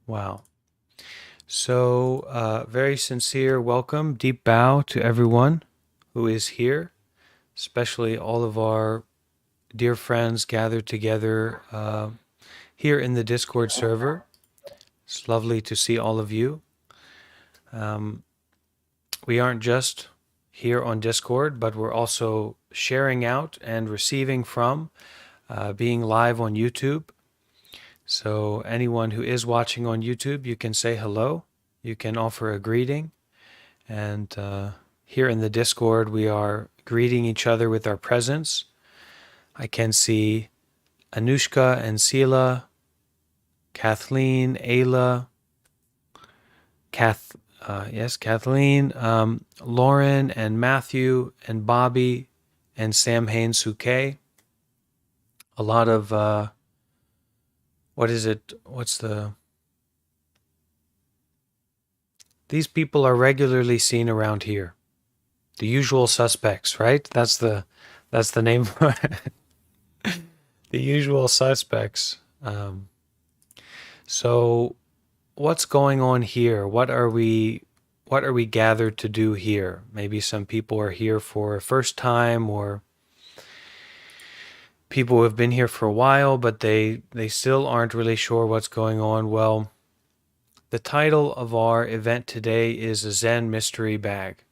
Wow. So, very sincere welcome, deep bow to everyone who is here, especially all of our dear friends gathered together here in the Discord server. It's lovely to see all of you. Um, we aren't just here on Discord, but we're also sharing out and receiving from being live on YouTube. So, anyone who is watching on YouTube, you can say hello, you can offer a greeting. And here in the Discord, we are greeting each other with our presence. I can see Anushka and Sila, Kathleen, Ayla, Kathleen, Lauren and Matthew and Bobby and Sam Haines Suke. A lot of, what is it? These people are regularly seen around here. The usual suspects, right? That's the name. The usual suspects. So what's going on here? What are we gathered to do here? Maybe some people are here for a first time, or people who have been here for a while, but they still aren't really sure what's going on. Well, the title of our event today is a Zen Mystery Bag.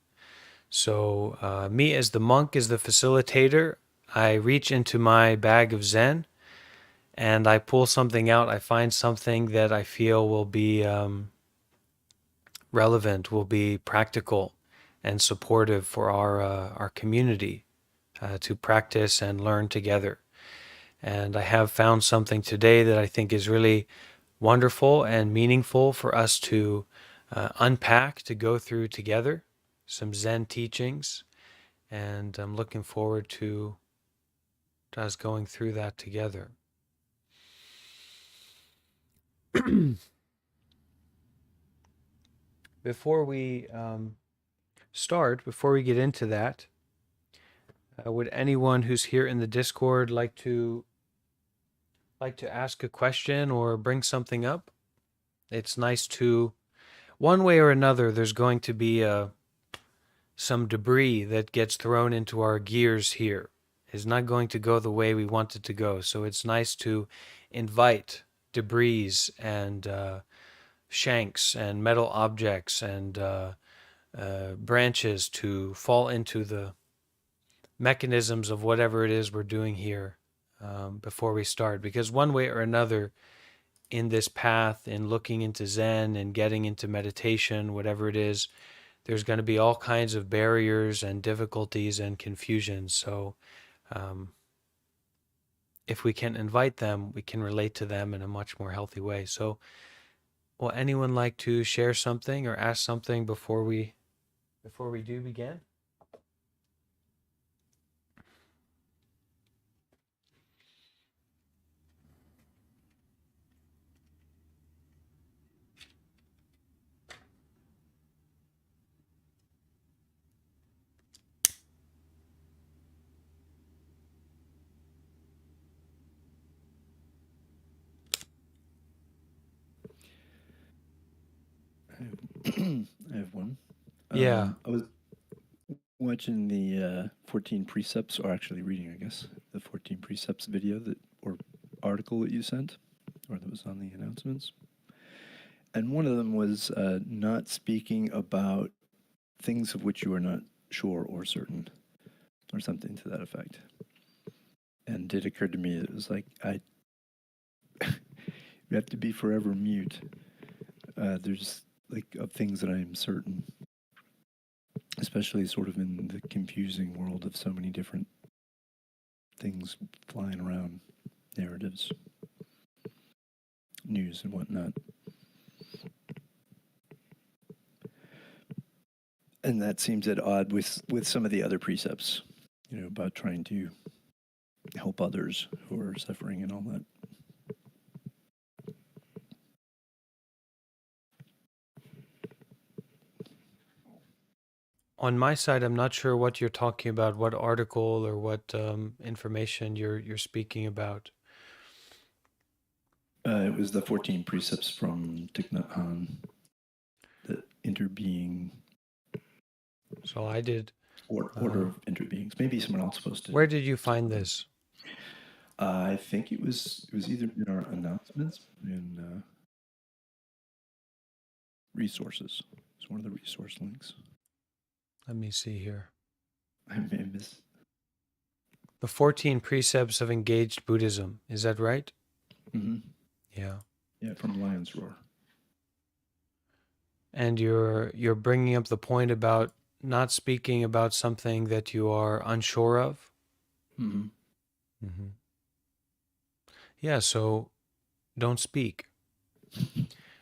So me as the monk, as the facilitator, I reach into my bag of Zen and I pull something out. I find something that I feel will be relevant, will be practical and supportive for our community to practice and learn together. And I have found something today that I think is really wonderful and meaningful for us to unpack, to go through together, some Zen teachings. And I'm looking forward to us going through that together. Before we before we get into that, would anyone who's here in the Discord like to ask a question or bring something up? It's nice to, one way or another, there's going to be some debris that gets thrown into our gears here. It's not going to go the way we want it to go. So it's nice to invite debris and shanks and metal objects and branches to fall into the mechanisms of whatever it is we're doing here before we start. Because one way or another, in this path, in looking into Zen and getting into meditation, whatever it is, there's going to be all kinds of barriers and difficulties and confusions. So um, if we can invite them, we can relate to them in a much more healthy way. So will anyone like to share something or ask something before we do begin? I have one. Yeah. I was watching the 14 precepts, or actually reading, I guess, the 14 precepts video or article that you sent, or that was on the announcements. And one of them was not speaking about things of which you are not sure or certain, or something to that effect. And it occurred to me that it was like, you have to be forever mute. There's like of things that I am certain, especially sort of in the confusing world of so many different things flying around, narratives, news, and whatnot. And that seems at odd with some of the other precepts, about trying to help others who are suffering and all that. On my side, I'm not sure what you're talking about, what article or what information you're speaking about. It was the 14 precepts from Thich Nhat Hanh, the interbeing So I did. order of interbeings. Maybe someone else posted Where did you talk find about it. this? I think it was either in our announcements in resources. It's one of the resource links. Let me see here. I may have missed. The 14 precepts of engaged Buddhism. Is that right? Mm-hmm. Yeah. Yeah, from Lion's Roar. And you're bringing up the point about not speaking about something that you are unsure of. Mm-hmm. Mm-hmm. Yeah. So don't speak.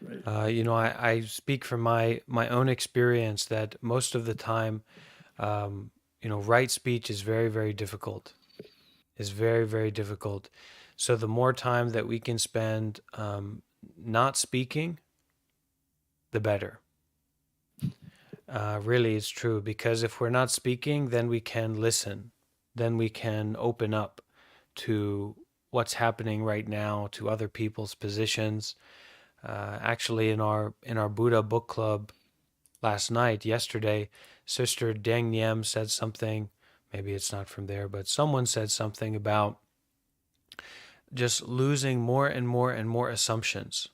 Right. I speak from my own experience that most of the time, um, right speech is very, very difficult. Is very, very difficult. So the more time that we can spend not speaking, the better. Really, it's true because if we're not speaking, then we can listen, then we can open up to what's happening right now, to other people's positions. Actually, in our Buddha book club yesterday, Sister Deng Niem said something. Maybe it's not from there, but someone said something about just losing more and more and more assumptions.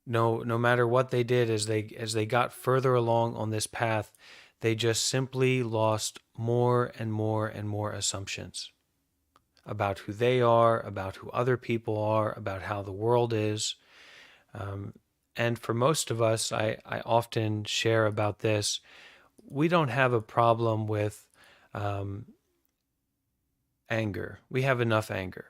No matter what they did as they got further along on this path, they just simply lost more and more and more assumptions about who they are, about who other people are, about how the world is. Um, and for most of us, I often share about this. We don't have a problem with um, anger. We have enough anger.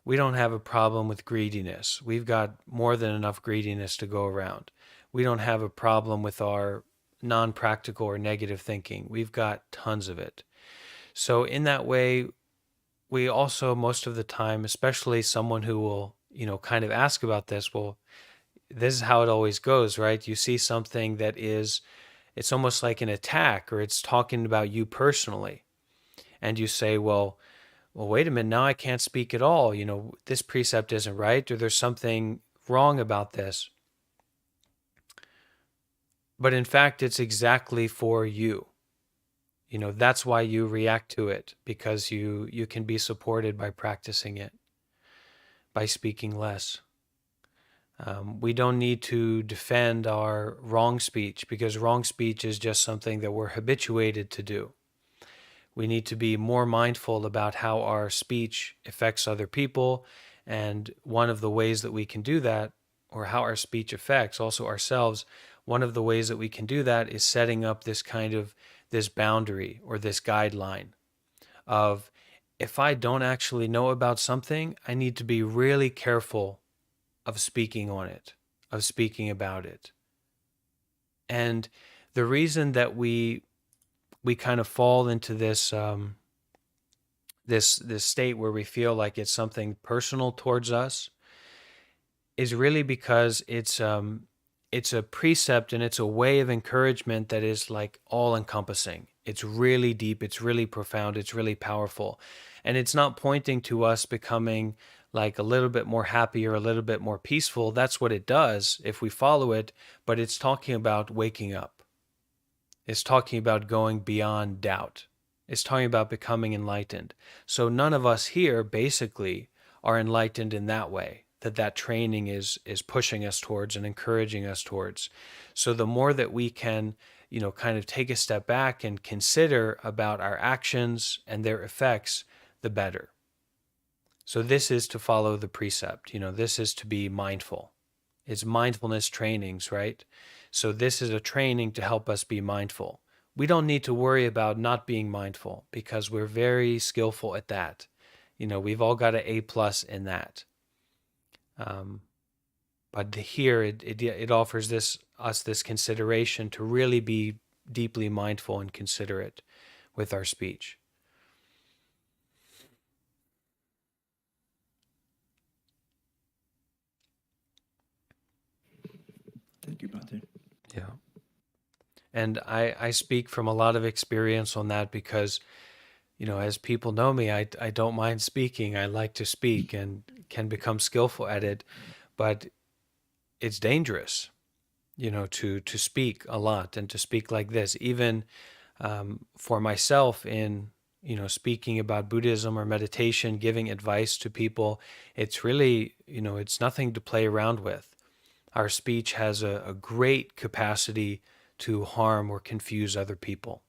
We don't have a problem with greediness. We've got more than enough greediness to go around. We don't have a problem with our non practical or negative thinking. We've got tons of it. So, in that way, we also, most of the time, especially someone who will, kind of ask about this, well, this is how it always goes, right? You see something that it's almost like an attack or it's talking about you personally. And you say, well, wait a minute, now I can't speak at all. This precept isn't right, or there's something wrong about this. But in fact, it's exactly for you. That's why you react to it, because you can be supported by practicing it, by speaking less. We don't need to defend our wrong speech because wrong speech is just something that we're habituated to do. We need to be more mindful about how our speech affects other people. And one of the ways that we can do that, or how our speech affects also ourselves, one of the ways that we can do that is setting up this boundary or this guideline of if I don't actually know about something, I need to be really careful of speaking on it, of speaking about it. And the reason that we kind of fall into this state where we feel like it's something personal towards us is really because it's a precept and it's a way of encouragement that is like all encompassing. It's really deep, it's really profound, it's really powerful. And it's not pointing to us becoming like a little bit more happy or a little bit more peaceful. That's what it does if we follow it, but it's talking about waking up. It's talking about going beyond doubt. It's talking about becoming enlightened. So none of us here basically are enlightened in that way, that training is pushing us towards and encouraging us towards. So the more that we can, kind of take a step back and consider about our actions and their effects, the better. So this is to follow the precept, this is to be mindful. It's mindfulness trainings, right? So this is a training to help us be mindful. We don't need to worry about not being mindful because we're very skillful at that. We've all got an A+ in that. Um, but here it offers us this consideration to really be deeply mindful and considerate with our speech. Thank you, Bhante. Yeah. And I speak from a lot of experience on that because as people know me, I don't mind speaking. I like to speak and can become skillful at it, but it's dangerous, to speak a lot and to speak like this. Even for myself, in speaking about Buddhism or meditation, giving advice to people, it's really, it's nothing to play around with. Our speech has a great capacity to harm or confuse other people,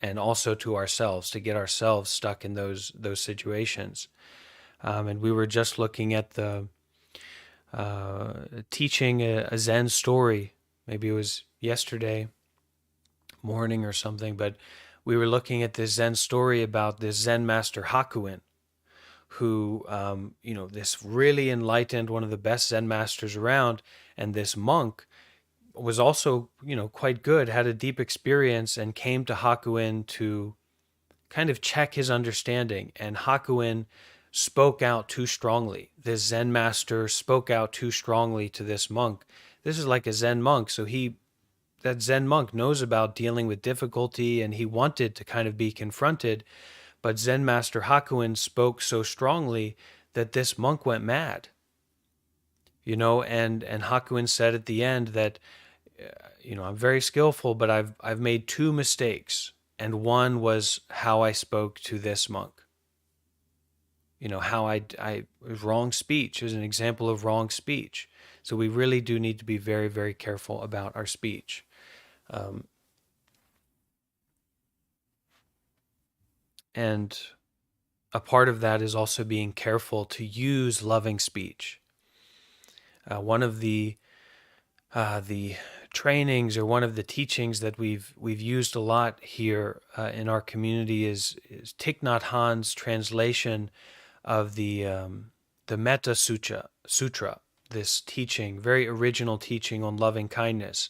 and also to ourselves, to get ourselves stuck in those situations. And we were just looking at the teaching a Zen story. Maybe it was yesterday morning or something, but we were looking at this Zen story about this Zen master Hakuin, who, this really enlightened, one of the best Zen masters around, and this monk was also, quite good, had a deep experience, and came to Hakuin to kind of check his understanding. And Hakuin spoke out too strongly. This Zen master spoke out too strongly to this monk. This is like a Zen monk, so that Zen monk knows about dealing with difficulty, and he wanted to kind of be confronted, but Zen master Hakuin spoke so strongly that this monk went mad. And Hakuin said at the end that, I'm very skillful, but I've made two mistakes, and one was how I spoke to this monk. How I was wrong speech is an example of wrong speech. So we really do need to be very, very careful about our speech. And a part of that is also being careful to use loving speech. One of the trainings, or one of the teachings that we've used a lot here in our community is Thich Nhat Hanh's translation of the Metta Sutra, this teaching, very original teaching on loving kindness.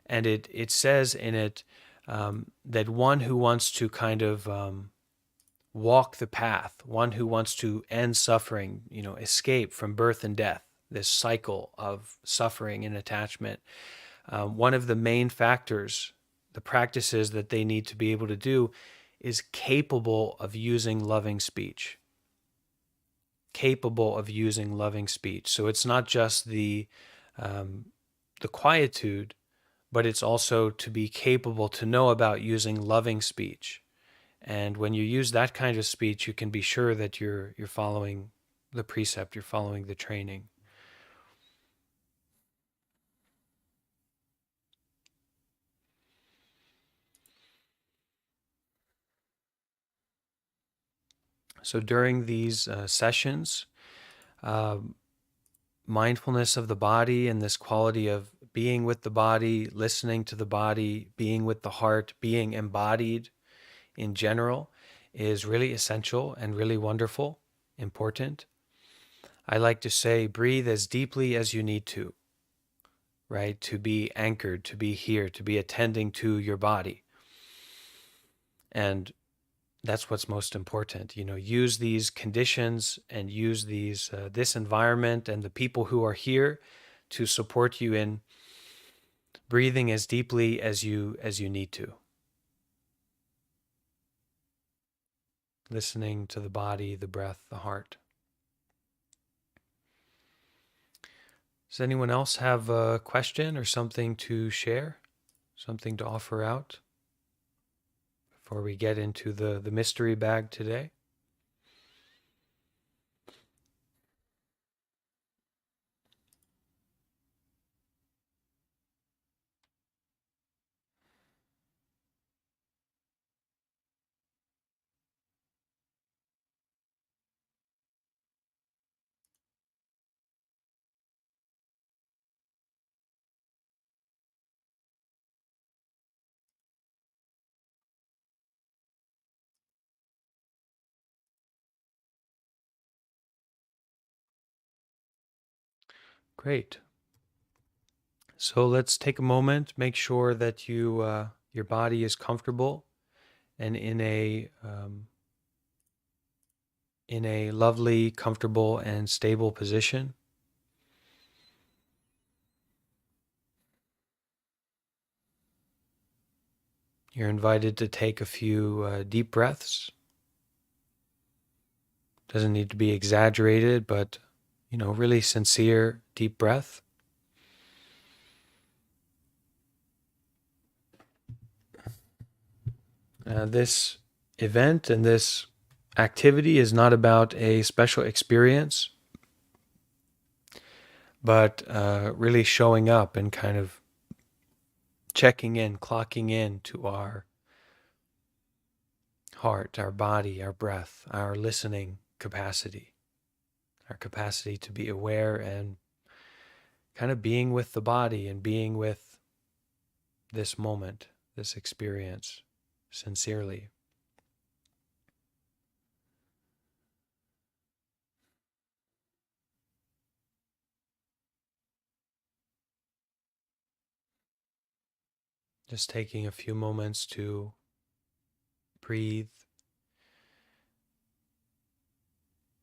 And it says in it that one who wants to kind of walk the path, one who wants to end suffering, escape from birth and death, this cycle of suffering and attachment, one of the main factors, the practices that they need to be able to do, is capable of using loving speech. Capable of using loving speech. So it's not just the quietude, but it's also to be capable to know about using loving speech. And when you use that kind of speech, you can be sure that you're following the precept, you're following the training. So during these sessions, uh, mindfulness of the body and this quality of being with the body, listening to the body, being with the heart, being embodied in general is really essential and really wonderful, important. I like to say, breathe as deeply as you need to, right? To be anchored, to be here, to be attending to your body. And that's what's most important. Use these conditions and use this environment and the people who are here to support you in breathing as deeply as you need to. Listening to the body, the breath, the heart. Does anyone else have a question or something to share? Something to offer out before we get into the mystery bag today? Great. So let's take a moment, make sure that your body is comfortable and in a lovely, comfortable, and stable position. You're invited to take a few deep breaths. Doesn't need to be exaggerated, but really sincere, deep breath. This event and this activity is not about a special experience, but really showing up and kind of checking in, clocking in to our heart, our body, our breath, our listening capacity, our capacity to be aware and kind of being with the body and being with this moment, this experience sincerely. Just taking a few moments to breathe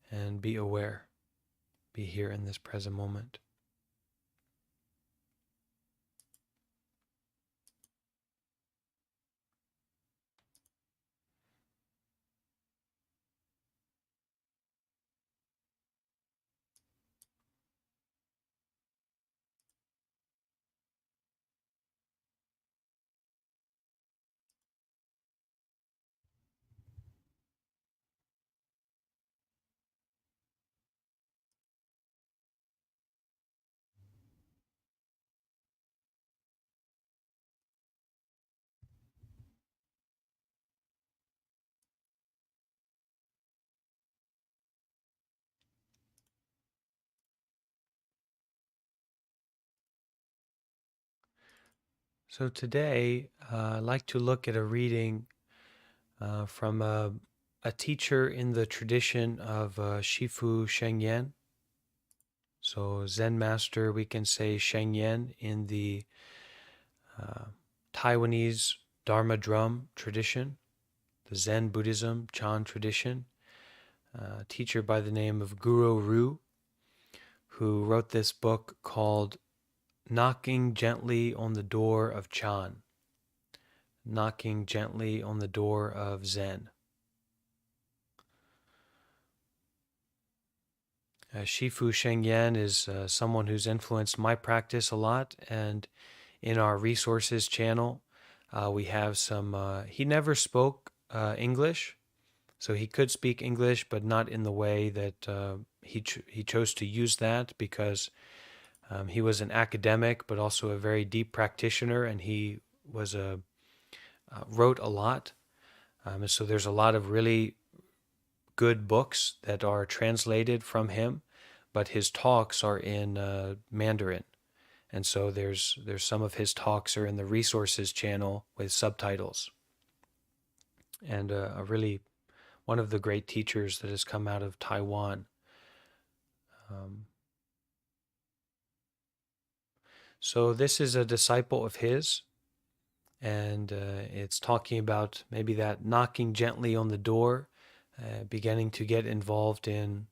and be aware, be here in this present moment. So today, I'd like to look at a reading from a teacher in the tradition of Shifu Shengyan. So Zen master, we can say Shengyan in the uh, Taiwanese Dharma drum tradition, the Zen Buddhism Chan tradition. A teacher by the name of Guru Ru, who wrote this book called Knocking Gently on the Door of Chan, Knocking Gently on the Door of Zen. Shifu Shengyan is someone who's influenced my practice a lot, and in our resources channel, we have some. He never spoke English, so he could speak English, but not in the way that he chose to use that because he was an academic, but also a very deep practitioner, and he was wrote a lot. And so there's a lot of really good books that are translated from him, but his talks are in Mandarin. And so there's some of his talks are in the resources channel with subtitles. And a really one of the great teachers that has come out of Taiwan. Um, so this is a disciple of his, and it's talking about maybe that knocking gently on the door, beginning to get involved in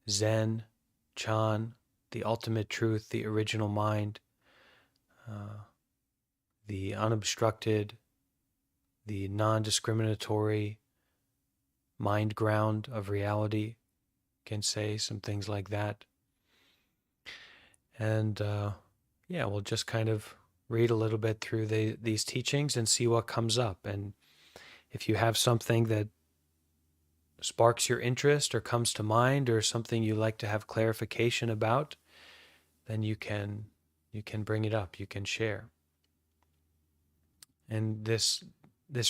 Zen, Chan, the ultimate truth, the original mind, uh, the unobstructed, the non discriminatory mind ground of reality, can say some things like that. And yeah, we'll just kind of read a little bit through these teachings and see what comes up. And if you have something that sparks your interest or comes to mind or something you like to have clarification about, then you can bring it up, you can share. And this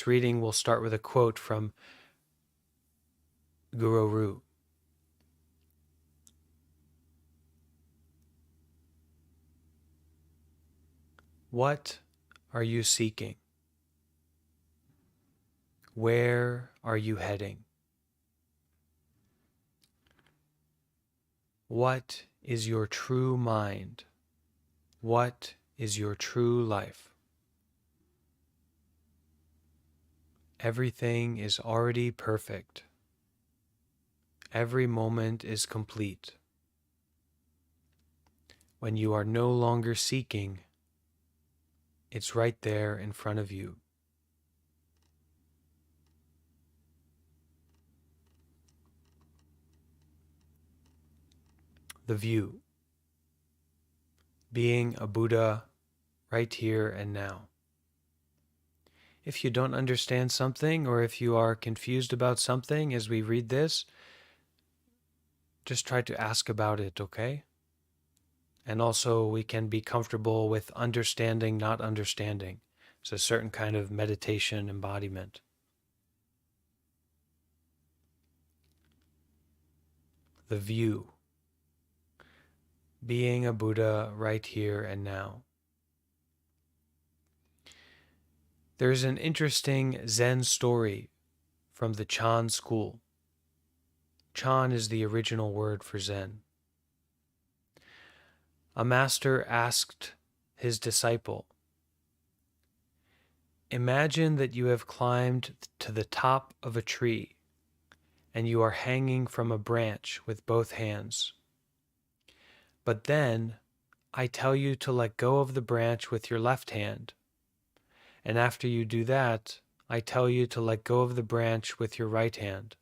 reading will start with a quote from Guru Ru. What are you seeking? Where are you heading? What is your true mind? What is your true life? Everything is already perfect. Every moment is complete. When you are no longer seeking, it's right there in front of you. the view, being a Buddha right here and now. If you don't understand something, or if you are confused about something as we read this, just try to ask about it, okay? And also, we can be comfortable with understanding, not understanding. It's a certain kind of meditation embodiment. The view, being a Buddha right here and now. There's an interesting Zen story from the Chan school. Chan is the original word for Zen. A master asked his disciple, imagine that you have climbed to the top of a tree and you are hanging from a branch with both hands. But then I tell you to let go of the branch with your left hand. And after you do that, I tell you to let go of the branch with your right hand.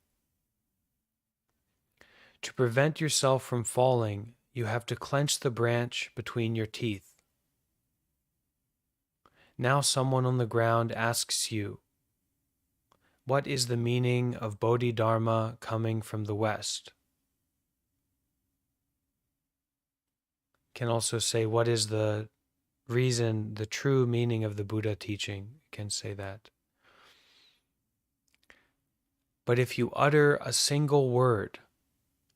To prevent yourself from falling, you have to clench the branch between your teeth. Now someone on the ground asks you, what is the meaning of Bodhidharma coming from the West? Can also say, what is the reason, the true meaning of the Buddha teaching? Can say that. But if you utter a single word,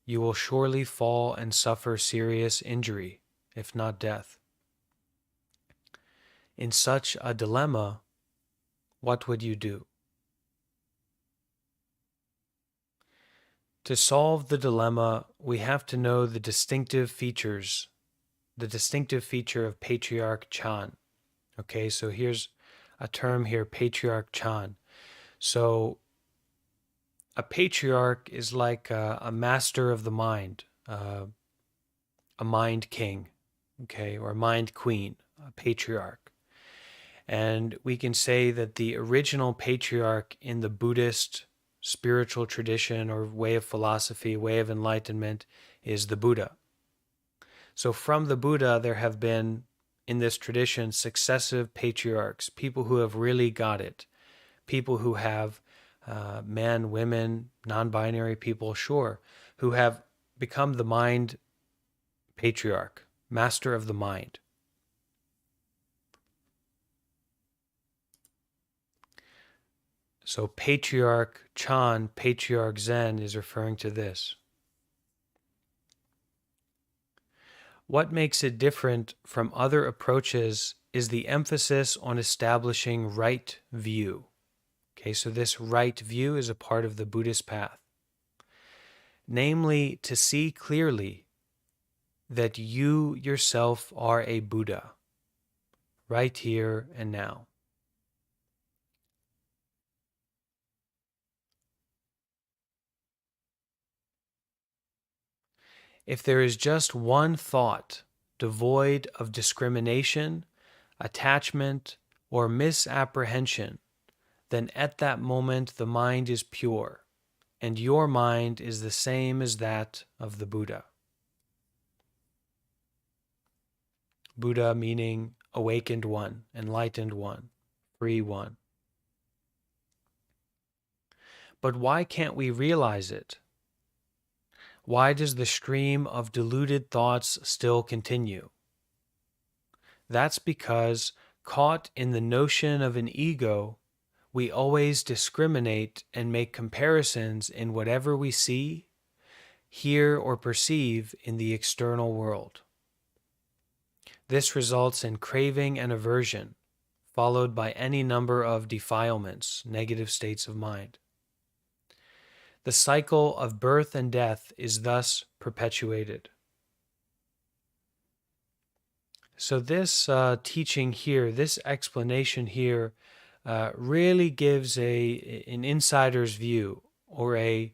you will surely fall and suffer serious injury, if not death. In such a dilemma, what would you do? To solve the dilemma, we have to know the distinctive feature of Patriarch Chan. Okay, so here's a term here, Patriarch Chan. So a patriarch is like a master of the mind, a mind king, okay, or a mind queen, a patriarch. And we can say that the original patriarch in the Buddhist spiritual tradition or way of philosophy, way of enlightenment, is the Buddha. So from the Buddha, there have been, in this tradition, successive patriarchs, people who have really got it, people who have men, women, non-binary people, sure, who have become the mind patriarch, master of the mind. So Patriarch Chan, Patriarch Zen is referring to this. What makes it different from other approaches is the emphasis on establishing right view. Okay, so this right view is a part of the Buddhist path. Namely, to see clearly that you yourself are a Buddha, right here and now. If there is just one thought devoid of discrimination, attachment, or misapprehension, then at that moment the mind is pure, and your mind is the same as that of the Buddha. Buddha meaning awakened one, enlightened one, free one. But why can't we realize it? Why does the stream of deluded thoughts still continue? That's because, caught in the notion of an ego, we always discriminate and make comparisons in whatever we see, hear, or perceive in the external world. This results in craving and aversion, followed by any number of defilements, negative states of mind. The cycle of birth and death is thus perpetuated. So this teaching here, this explanation here, really gives an insider's view, or a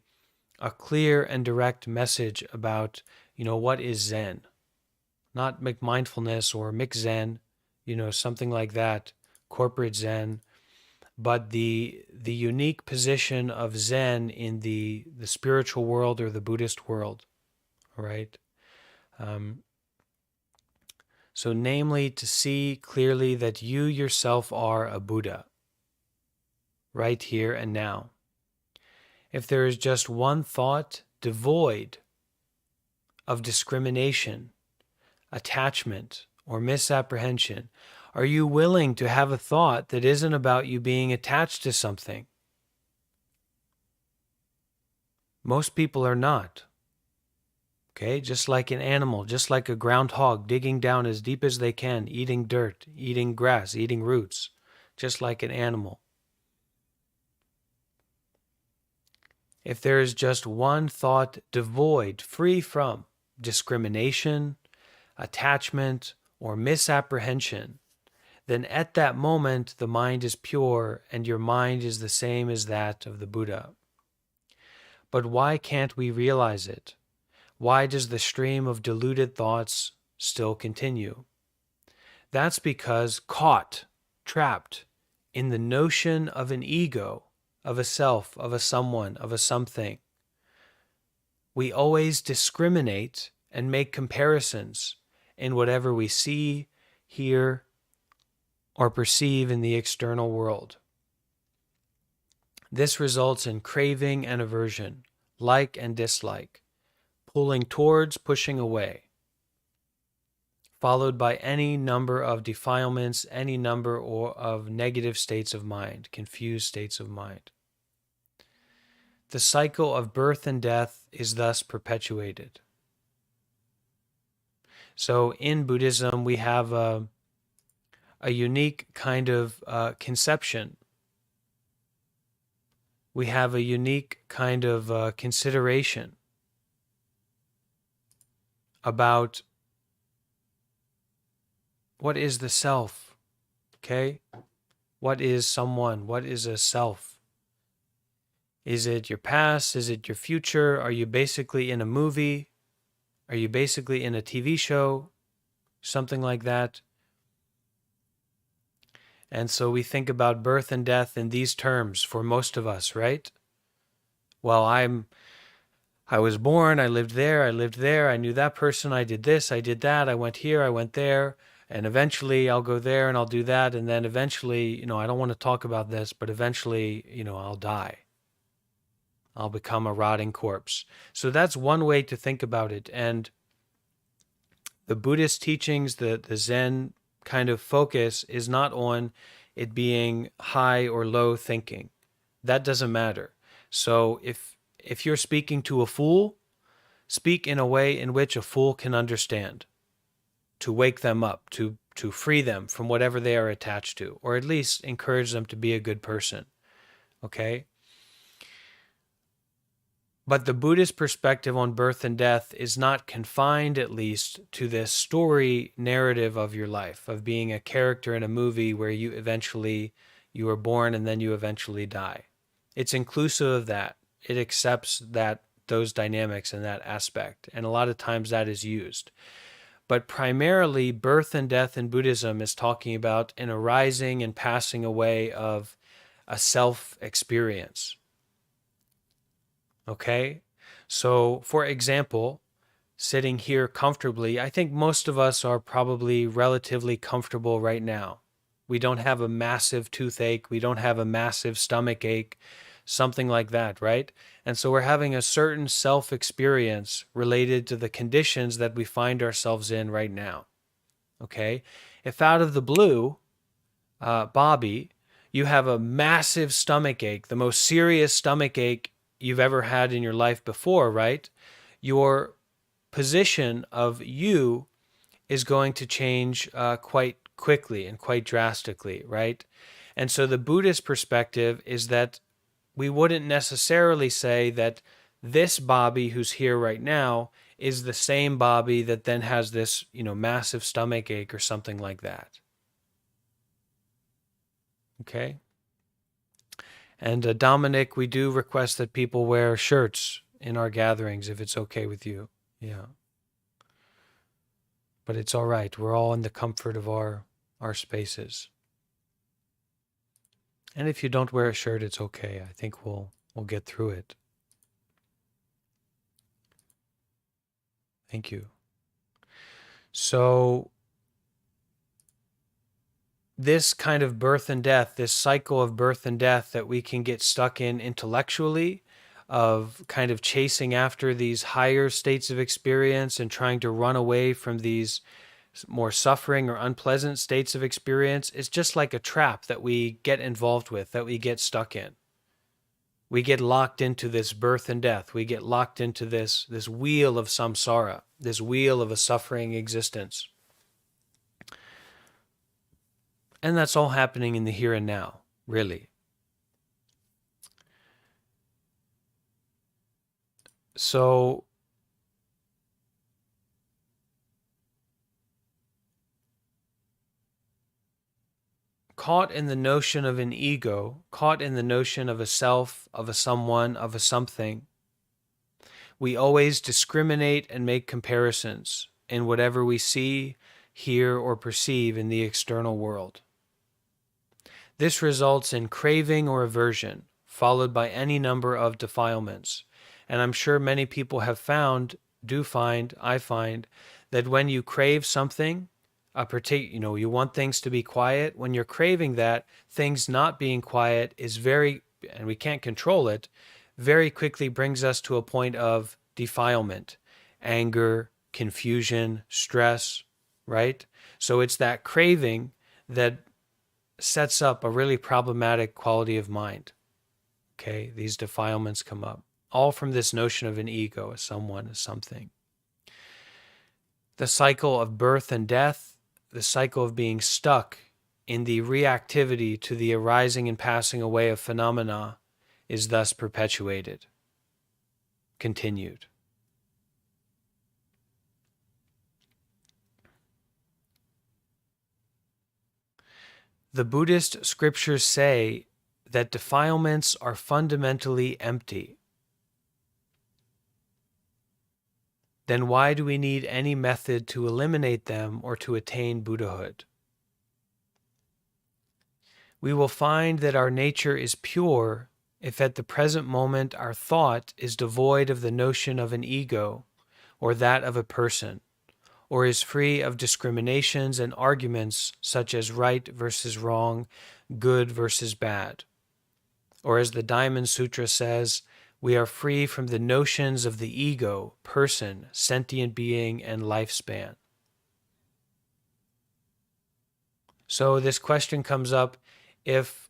clear and direct message about, what is Zen. Not McMindfulness or McZen, something like that, corporate Zen, but the unique position of Zen in the spiritual world or the Buddhist world, right? Um, so, namely, to see clearly that you yourself are a Buddha, right here and now. If there is just one thought devoid of discrimination, attachment, or misapprehension, are you willing to have a thought that isn't about you being attached to something? Most people are not. Okay, just like an animal, just like a groundhog digging down as deep as they can, eating dirt, eating grass, eating roots, just like an animal. If there is just one thought devoid, free from discrimination, attachment, or misapprehension, then at that moment the mind is pure and your mind is the same as that of the Buddha. But why can't we realize it? Why does the stream of deluded thoughts still continue? That's because caught, trapped in the notion of an ego, of a self, of a someone, of a something, we always discriminate and make comparisons in whatever we see, hear, or perceive in the external world. This results in craving and aversion, like and dislike, pulling towards, pushing away, followed by any number of defilements, any number of negative states of mind, confused states of mind. The cycle of birth and death is thus perpetuated. So in Buddhism, we have a unique kind of conception. We have a unique kind of consideration about what is the self, okay? What is someone? What is a self? Is it your past? Is it your future? Are you basically in a movie? Are you basically in a TV show? Something like that. And so we think about birth and death in these terms for most of us, right? Well, I was born, I lived there, I knew that person, I did this, I did that, I went here, I went there, and eventually I'll go there and I'll do that, and then eventually, I don't want to talk about this, but eventually, I'll die. I'll become a rotting corpse. So that's one way to think about it. And the Buddhist teachings, the Zen kind of focus is not on it being high or low thinking. That doesn't matter. So if you're speaking to a fool, speak in a way in which a fool can understand, to wake them up, to free them from whatever they are attached to, or at least encourage them to be a good person. Okay? But the Buddhist perspective on birth and death is not confined, at least, to this story narrative of your life, of being a character in a movie where you are born and then you eventually die. It's inclusive of that. It accepts those dynamics and that aspect. And a lot of times that is used. But primarily, birth and death in Buddhism is talking about an arising and passing away of a self experience. Okay? So, for example, sitting here comfortably, I think most of us are probably relatively comfortable right now. We don't have a massive toothache, we don't have a massive stomach ache, something like that, right? And so we're having a certain self experience related to the conditions that we find ourselves in right now. Okay? If out of the blue, Bobby, you have a massive stomach ache, the most serious stomach ache you've ever had in your life before, right? Your position of you is going to change quite quickly and quite drastically, right? And so the Buddhist perspective is that we wouldn't necessarily say that this Bobby who's here right now is the same Bobby that then has this, massive stomach ache or something like that. Okay? And Dominic, we do request that people wear shirts in our gatherings if it's okay with you. Yeah. But it's all right. We're all in the comfort of our spaces. And if you don't wear a shirt, it's okay. I think we'll get through it. Thank you. So this kind of birth and death, this cycle of birth and death that we can get stuck in intellectually, of kind of chasing after these higher states of experience and trying to run away from these more suffering or unpleasant states of experience, is just like a trap that we get involved with, that we get stuck in. We get locked into this birth and death. We get locked into this wheel of samsara, this wheel of a suffering existence. And that's all happening in the here and now, really. So caught in the notion of an ego, caught in the notion of a self, of a someone, of a something, we always discriminate and make comparisons in whatever we see, hear, or perceive in the external world. This results in craving or aversion, followed by any number of defilements. And I'm sure many people have found, I find, that when you crave something, you want things to be quiet. When you're craving that, things not being quiet is and we can't control it, very quickly brings us to a point of defilement, anger, confusion, stress, right? So it's that craving that sets up a really problematic quality of mind. Okay, these defilements come up, all from this notion of an ego, a someone, a something. The cycle of birth and death, the cycle of being stuck in the reactivity to the arising and passing away of phenomena, is thus perpetuated, continued. The Buddhist scriptures say that defilements are fundamentally empty. Then why do we need any method to eliminate them or to attain Buddhahood? We will find that our nature is pure if at the present moment our thought is devoid of the notion of an ego or that of a person, or is free of discriminations and arguments such as right versus wrong, good versus bad. Or as the Diamond Sutra says, we are free from the notions of the ego, person, sentient being, and lifespan. So this question comes up, if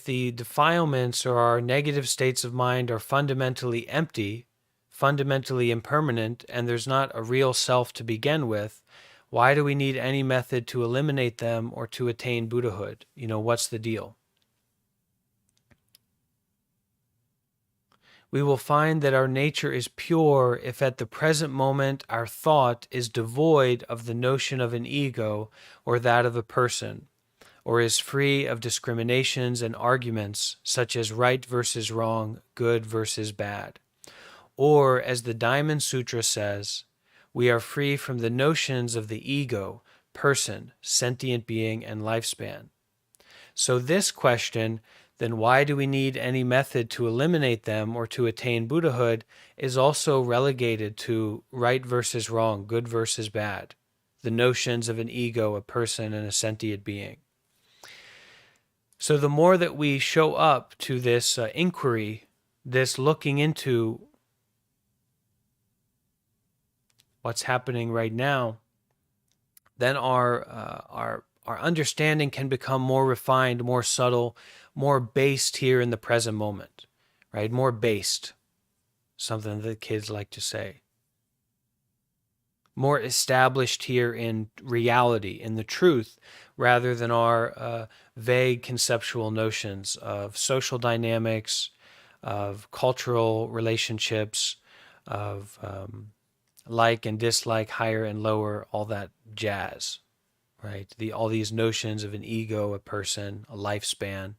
the defilements or our negative states of mind are fundamentally empty, fundamentally impermanent, and there's not a real self to begin with, why do we need any method to eliminate them or to attain Buddhahood? What's the deal? We will find that our nature is pure if at the present moment our thought is devoid of the notion of an ego or that of a person, or is free of discriminations and arguments such as right versus wrong, good versus bad. Or, as the Diamond Sutra says, we are free from the notions of the ego, person, sentient being, and lifespan. So this question, then why do we need any method to eliminate them or to attain Buddhahood, is also relegated to right versus wrong, good versus bad, the notions of an ego, a person, and a sentient being. So the more that we show up to this inquiry, this looking into what's happening right now, then our understanding can become more refined, more subtle, more based here in the present moment, right? More based, something that kids like to say. More established here in reality, in the truth, rather than our vague conceptual notions of social dynamics, of cultural relationships, of like and dislike, higher and lower, all that jazz, right? All these notions of an ego, a person, a lifespan,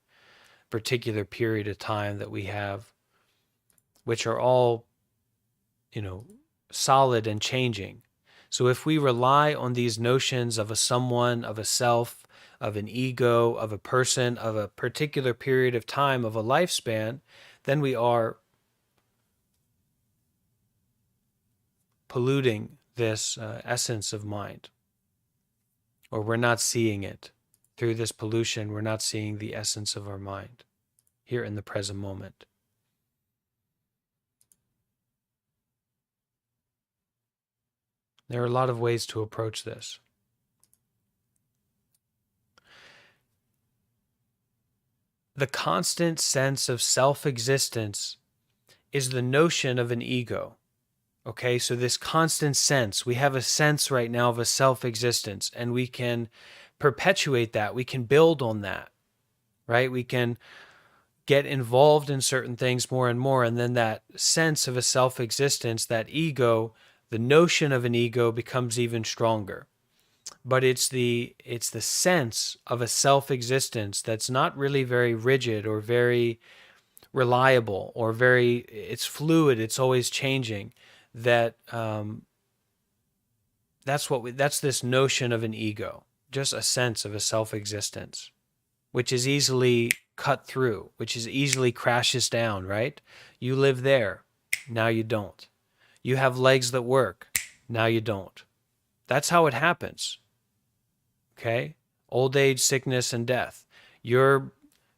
particular period of time that we have, which are all, solid and changing. So if we rely on these notions of a someone, of a self, of an ego, of a person, of a particular period of time, of a lifespan, then we are polluting this essence of mind, or we're not seeing it. Through this pollution, we're not seeing the essence of our mind here in the present moment. There are a lot of ways to approach this. The constant sense of self-existence is the notion of an ego. Okay, so this constant sense, we have a sense right now of a self-existence, and we can perpetuate that. We can build on that, right? We can get involved in certain things more and more, and then that sense of a self-existence, that ego, the notion of an ego becomes even stronger. But it's the sense of a self-existence that's not really very rigid or very reliable or very, it's fluid, it's always changing. That that's this notion of an ego, just a sense of a self-existence, which is easily cut through, which is easily crashes down, right? You live there, now you don't. You have legs that work, now you don't. That's how it happens. Okay? Old age, sickness, and death. You're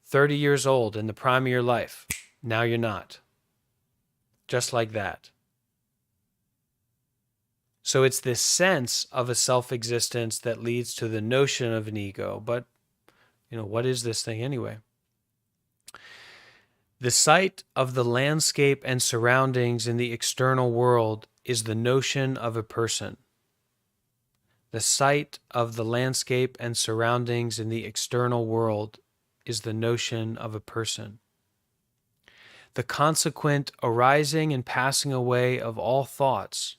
30 years old in the prime of your life, now you're not. Just like that. So it's this sense of a self-existence that leads to the notion of an ego. But, what is this thing anyway? The sight of the landscape and surroundings in the external world is the notion of a person. The sight of the landscape and surroundings in the external world is the notion of a person. The consequent arising and passing away of all thoughts,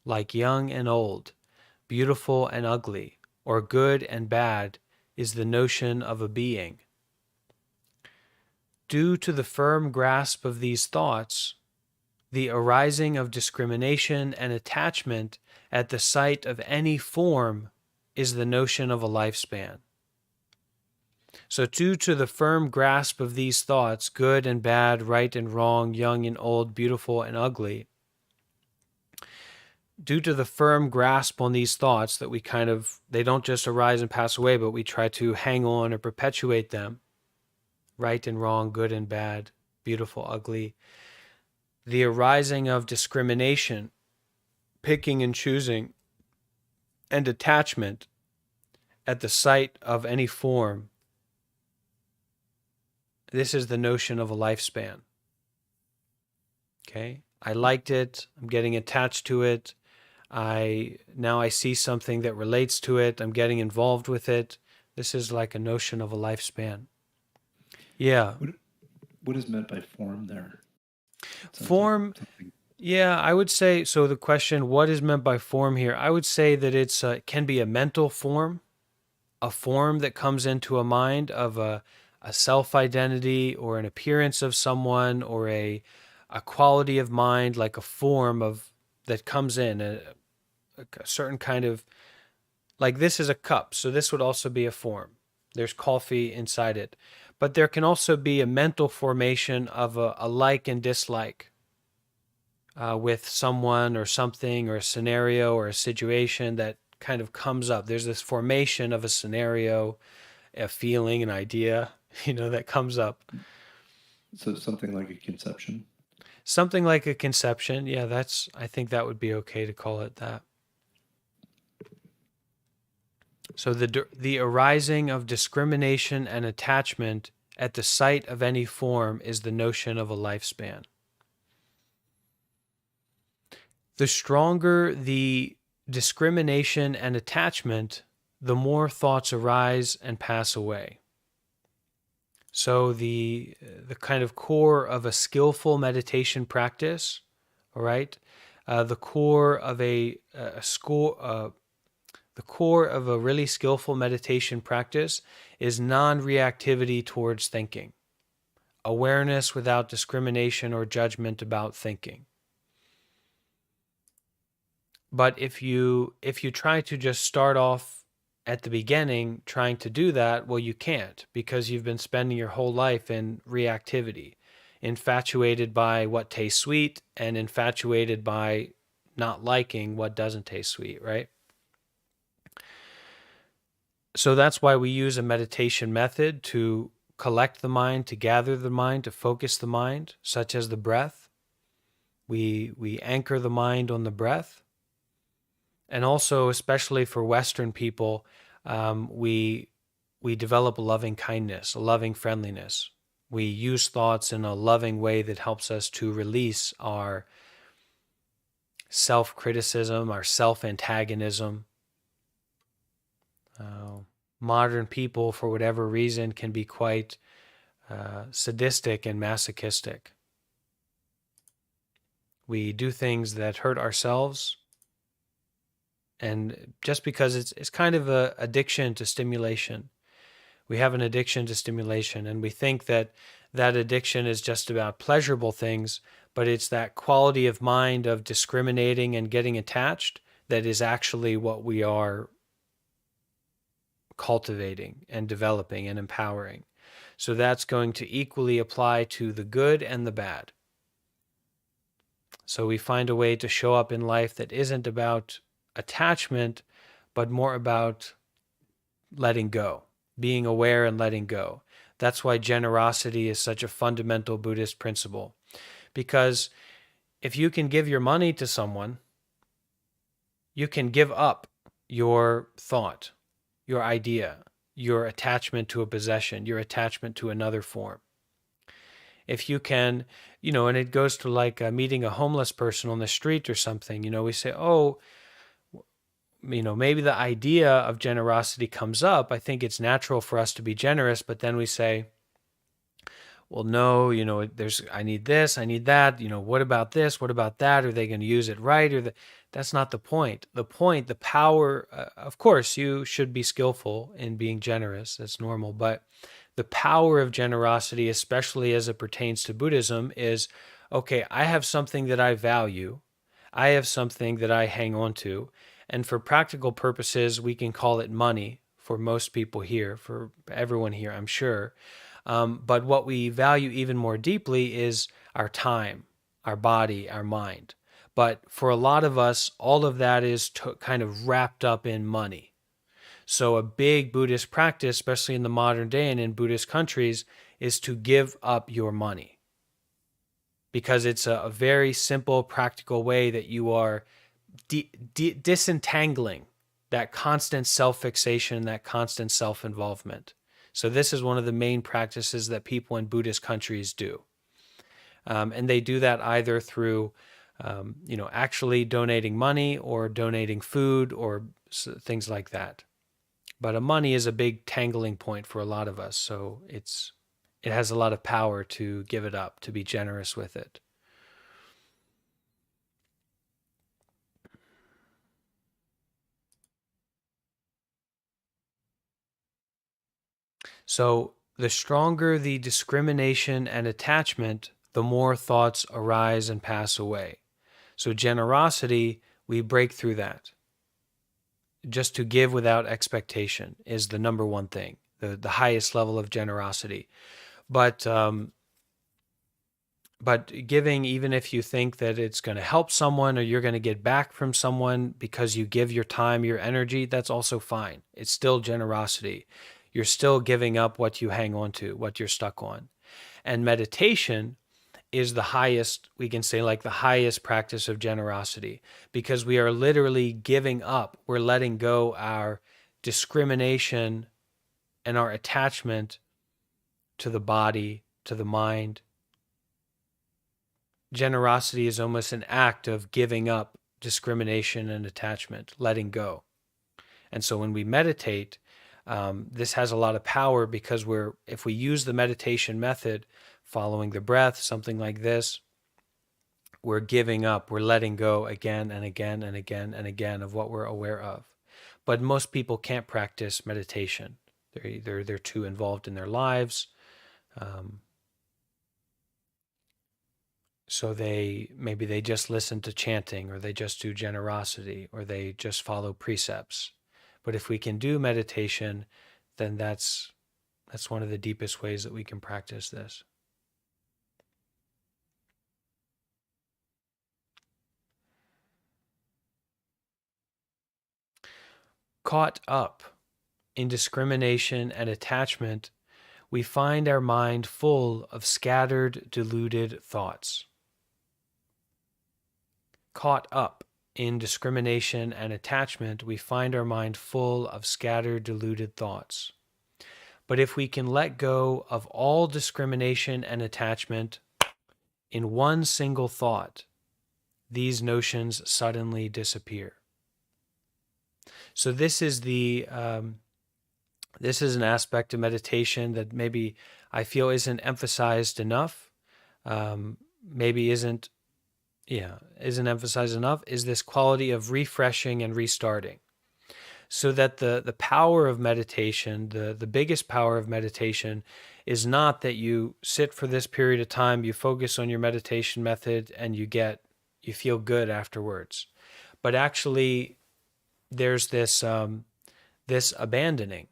like young and old, beautiful and ugly, or good and bad, is the notion of a being. Due to the firm grasp of these thoughts, the arising of discrimination and attachment at the sight of any form is the notion of a lifespan. So due to the firm grasp of these thoughts, good and bad, right and wrong, young and old, beautiful and ugly, due to the firm grasp on these thoughts that they don't just arise and pass away, but we try to hang on or perpetuate them, right and wrong, good and bad, beautiful, ugly, the arising of discrimination, picking and choosing, and attachment at the sight of any form, this is the notion of a lifespan. Okay? I liked it, I'm getting attached to it, now I see something that relates to it, I'm getting involved with it. This is like a notion of a lifespan. Yeah. What is meant by form there? Form, yeah, I would say, so the question, what is meant by form here? I would say that it can be a mental form, a form that comes into a mind of a self-identity or an appearance of someone, or a quality of mind, like a form of that comes in, a certain kind of, like this is a cup, so this would also be a form. There's coffee inside it. But there can also be a mental formation of a like and dislike with someone or something or a scenario or a situation that kind of comes up. There's this formation of a scenario, a feeling, an idea, that comes up. So something like a conception? Something like a conception. Yeah, I think that would be okay to call it that. So the arising of discrimination and attachment at the sight of any form is the notion of a lifespan. The stronger the discrimination and attachment, the more thoughts arise and pass away. So the kind of core of a skillful meditation practice, all right, the core of the core of a really skillful meditation practice is non-reactivity towards thinking, awareness without discrimination or judgment about thinking. But if you try to just start off at the beginning trying to do that, well, you can't, because you've been spending your whole life in reactivity, infatuated by what tastes sweet and infatuated by not liking what doesn't taste sweet, right? So that's why we use a meditation method to collect the mind, to gather the mind, to focus the mind, such as the breath. We anchor the mind on the breath. And also, especially for Western people, we develop a loving kindness, a loving friendliness. We use thoughts in a loving way that helps us to release our self-criticism, our self-antagonism. Uh, Modern people, for whatever reason, can be quite sadistic and masochistic. We do things that hurt ourselves, and just because it's kind of a addiction to stimulation. We have an addiction to stimulation, and we think that that addiction is just about pleasurable things, but it's that quality of mind of discriminating and getting attached that is actually what we are cultivating and developing and empowering. So that's going to equally apply to the good and the bad. So we find a way to show up in life that isn't about attachment, but more about letting go, being aware and letting go. That's why generosity is such a fundamental Buddhist principle. Because if you can give your money to someone, you can give up your thought, your idea, your attachment to a possession, your attachment to another form. If you can, and it goes to like meeting a homeless person on the street or something, we say, oh, maybe the idea of generosity comes up. I think it's natural for us to be generous, but then we say, well, no, I need this, I need that, what about this, what about that? Are they going to use it right? That's not the point. The power, of course, you should be skillful in being generous. That's normal. But the power of generosity, especially as it pertains to Buddhism, is okay, I have something that I value. I have something that I hang on to. And for practical purposes, we can call it money for most people here, for everyone here, I'm sure. But what we value even more deeply is our time, our body, our mind. But for a lot of us, all of that is kind of wrapped up in money. So a big Buddhist practice, especially in the modern day and in Buddhist countries, is to give up your money. Because it's a very simple, practical way that you are disentangling that constant self-fixation, that constant self-involvement. So this is one of the main practices that people in Buddhist countries do. And they do that either through, actually donating money or donating food or things like that. But money is a big tangling point for a lot of us. So it has a lot of power to give it up, to be generous with it. So the stronger the discrimination and attachment, the more thoughts arise and pass away. So generosity, we break through that. Just to give without expectation is the number one thing, the highest level of generosity. But giving, even if you think that it's going to help someone or you're going to get back from someone because you give your time, your energy, that's also fine. It's still generosity. You're still giving up what you hang on to, what you're stuck on. And meditation is the highest, we can say, like the highest practice of generosity, because we are literally giving up, we're letting go our discrimination and our attachment to the body, to the mind. Generosity is almost an act of giving up discrimination and attachment, letting go. And so when we meditate, this has a lot of power because if we use the meditation method, following the breath, something like this, we're giving up, we're letting go again and again and again and again of what we're aware of. But most people can't practice meditation. They're too involved in their lives. So maybe they just listen to chanting, or they just do generosity, or they just follow precepts. But if we can do meditation, then that's one of the deepest ways that we can practice this. caught up in discrimination and attachment, we find our mind full of scattered, deluded thoughts. Caught up in discrimination and attachment, we find our mind full of scattered, deluded thoughts. But if we can let go of all discrimination and attachment in one single thought, these notions suddenly disappear. So this is this is an aspect of meditation that maybe I feel isn't emphasized enough. Maybe isn't emphasized enough. Is this quality of refreshing and restarting? So that the power of meditation, the biggest power of meditation, is not that you sit for this period of time, you focus on your meditation method, and you feel good afterwards. But actually, there's this abandoning,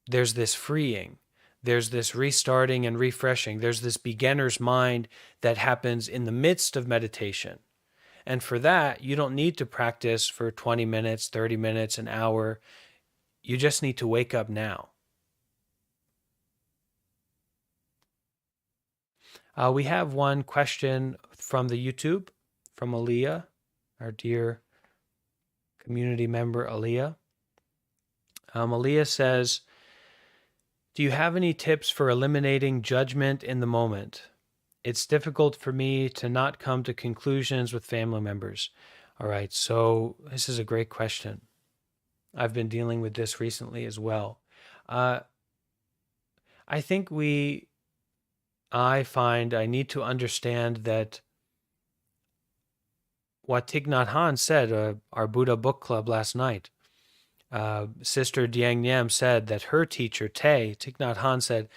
there's this freeing, there's this restarting and refreshing, there's this beginner's mind that happens in the midst of meditation. And for that, you don't need to practice for 20 minutes, 30 minutes, an hour. You just need to wake up now. We have one question from the YouTube, from Aaliyah, our dear community member Aaliyah. Aaliyah says, do you have any tips for eliminating judgment in the moment? It's difficult for me to not come to conclusions with family members. All right, so this is a great question. I've been dealing with this recently as well. I think I find I need to understand that what Thich Nhat Hanh said, our Buddha book club last night, Sister Diang Nyam said that her teacher, Thich Nhat Hanh said,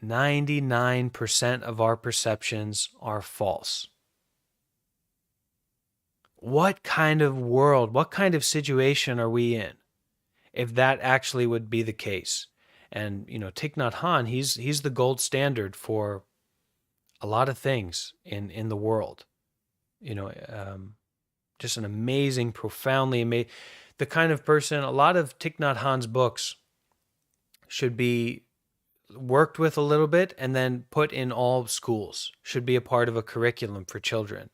99% of our perceptions are false. What kind of world, what kind of situation are we in if that actually would be the case? And, Thich Nhat Hanh, he's the gold standard for a lot of things in the world. Just an amazing, profoundly amazing, the kind of person, a lot of Thich Nhat Hanh's books should be worked with a little bit and then put in all schools, should be a part of a curriculum for children.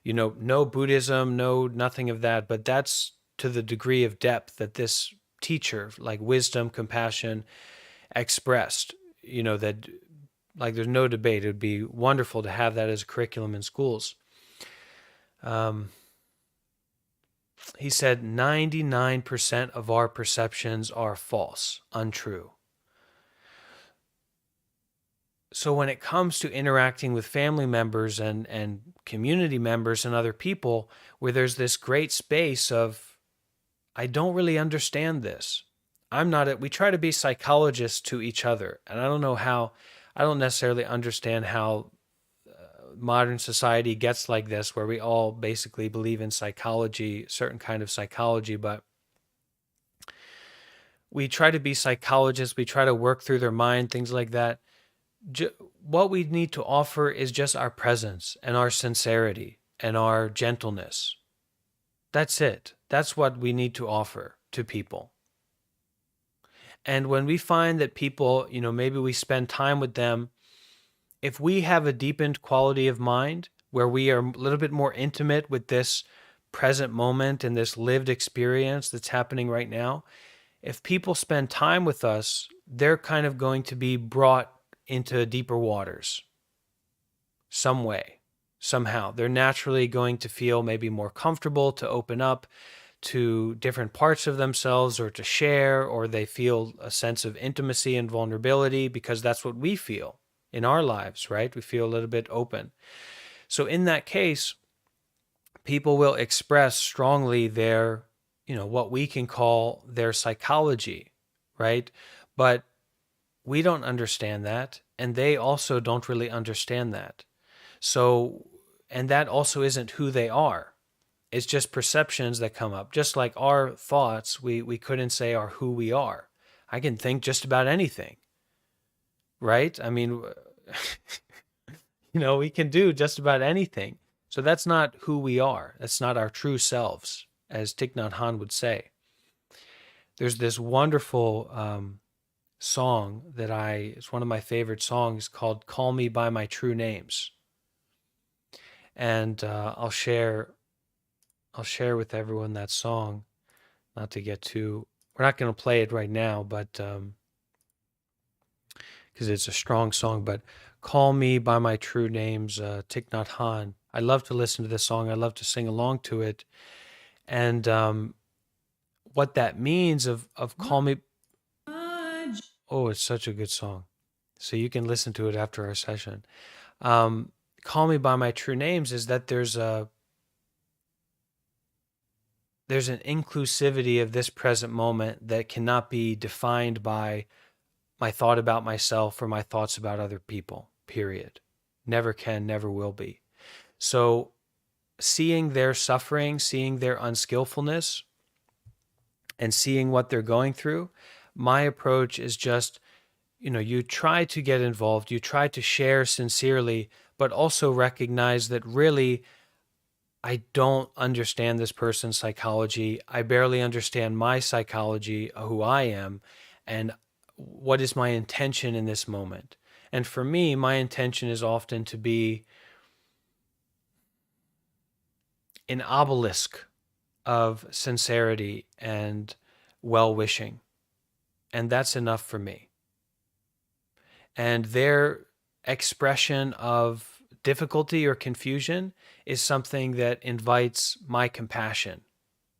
No Buddhism, nothing of that, but that's to the degree of depth that this teacher, like wisdom, compassion, expressed, that like there's no debate. It would be wonderful to have that as a curriculum in schools. He said 99% of our perceptions are false, untrue. So when it comes to interacting with family members and community members and other people, where there's this great space of, I don't really understand this. We try to be psychologists to each other. And I don't necessarily understand how modern society gets like this, where we all basically believe in psychology, certain kind of psychology, but we try to be psychologists. We try to work through their mind, things like that. What we need to offer is just our presence and our sincerity and our gentleness. That's it. That's what we need to offer to people. And when we find that people, maybe we spend time with them, if we have a deepened quality of mind where we are a little bit more intimate with this present moment and this lived experience that's happening right now, if people spend time with us, they're kind of going to be brought into deeper waters some way, somehow. They're naturally going to feel maybe more comfortable to open up to different parts of themselves or to share, or they feel a sense of intimacy and vulnerability because that's what we feel in our lives, right? We feel a little bit open. So in that case, people will express strongly their, what we can call their psychology, right? But we don't understand that, and they also don't really understand that. So, and that also isn't who they are. It's just perceptions that come up. Just like our thoughts, we couldn't say are who we are. I can think just about anything, right? I mean, we can do just about anything. So that's not who we are. That's not our true selves, as Thich Nhat Hanh would say. There's this wonderful song that it's one of my favorite songs called "Call Me by My True Names," and I'll share with everyone that song. Not to get too, we're not going to play it right now, but because it's a strong song. But "Call Me by My True Names," Thich Nhat Hanh. I love to listen to this song. I love to sing along to it, and what that means of "Call Me." Oh, it's such a good song. So you can listen to it after our session. Um, "Call Me by My True Names" is that there's an inclusivity of this present moment that cannot be defined by my thought about myself or my thoughts about other people, period. Never can, never will be. So seeing their suffering, seeing their unskillfulness, and seeing what they're going through, my approach is just, you try to get involved, you try to share sincerely, but also recognize that really I don't understand this person's psychology. I barely understand my psychology, who I am, and what is my intention in this moment. And for me, my intention is often to be an obelisk of sincerity and well wishing. And that's enough for me. And their expression of difficulty or confusion is something that invites my compassion,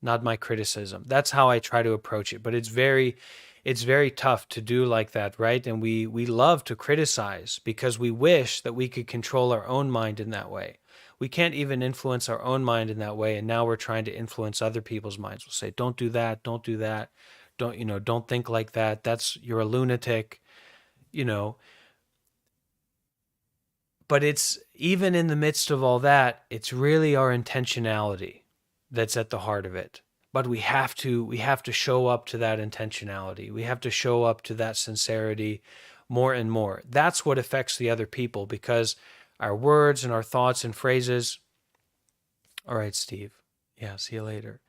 not my criticism. That's how I try to approach it. But it's very tough to do like that, right? And we love to criticize because we wish that we could control our own mind in that way. We can't even influence our own mind in that way, and now we're trying to influence other people's minds. We'll say, "Don't do that, don't do that. Don't think like that. That's You're a lunatic," you know. But it's even in the midst of all that, it's really our intentionality that's at the heart of it. But we have to show up to that intentionality. We have to show up to that sincerity more and more. That's what affects the other people, because our words and our thoughts and phrases, all right, Steve, yeah, see you later,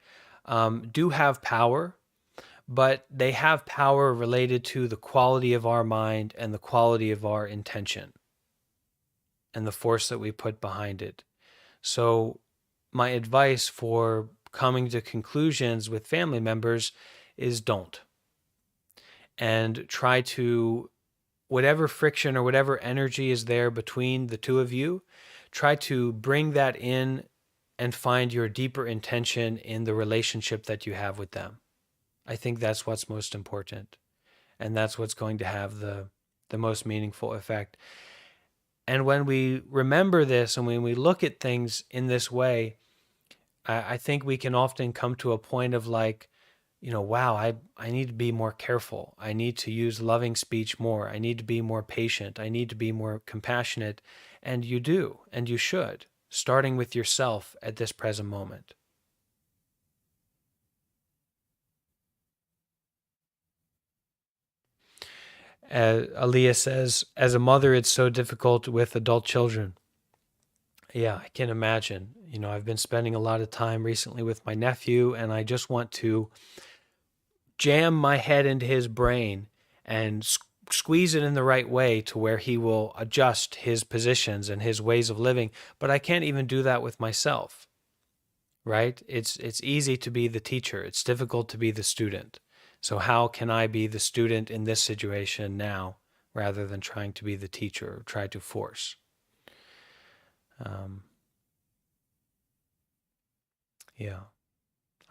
do have power, but they have power related to the quality of our mind and the quality of our intention and the force that we put behind it. So, my advice for coming to conclusions with family members is don't. And try to, whatever friction or whatever energy is there between the two of you, try to bring that in and find your deeper intention in the relationship that you have with them. I think that's what's most important. And that's what's going to have the most meaningful effect. And when we remember this and when we look at things in this way, I think we can often come to a point of like, wow, I need to be more careful. I need to use loving speech more. I need to be more patient. I need to be more compassionate. And you do, and you should, starting with yourself at this present moment. Aaliyah says, as a mother, it's so difficult with adult children. Yeah, I can imagine. I've been spending a lot of time recently with my nephew, and I just want to jam my head into his brain and squeeze it in the right way to where he will adjust his positions and his ways of living. But I can't even do that with myself, right? It's easy to be the teacher. It's difficult to be the student. So how can I be the student in this situation now rather than trying to be the teacher or try to force? Um, yeah.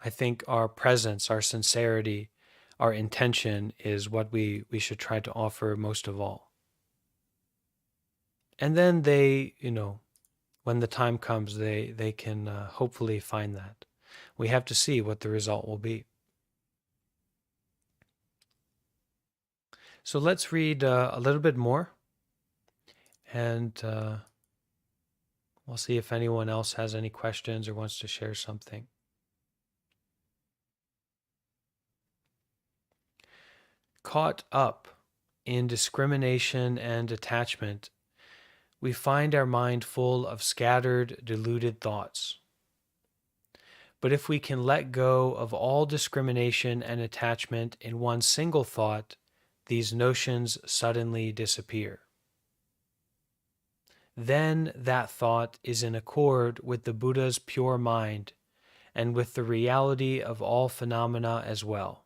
I think our presence, our sincerity, our intention is what we should try to offer most of all. And then they, when the time comes, they can hopefully find that. We have to see what the result will be. So let's read a little bit more, and we'll see if anyone else has any questions or wants to share something. Caught up in discrimination and attachment, we find our mind full of scattered, deluded thoughts. But if we can let go of all discrimination and attachment in one single thought, these notions suddenly disappear. Then that thought is in accord with the Buddha's pure mind and with the reality of all phenomena as well.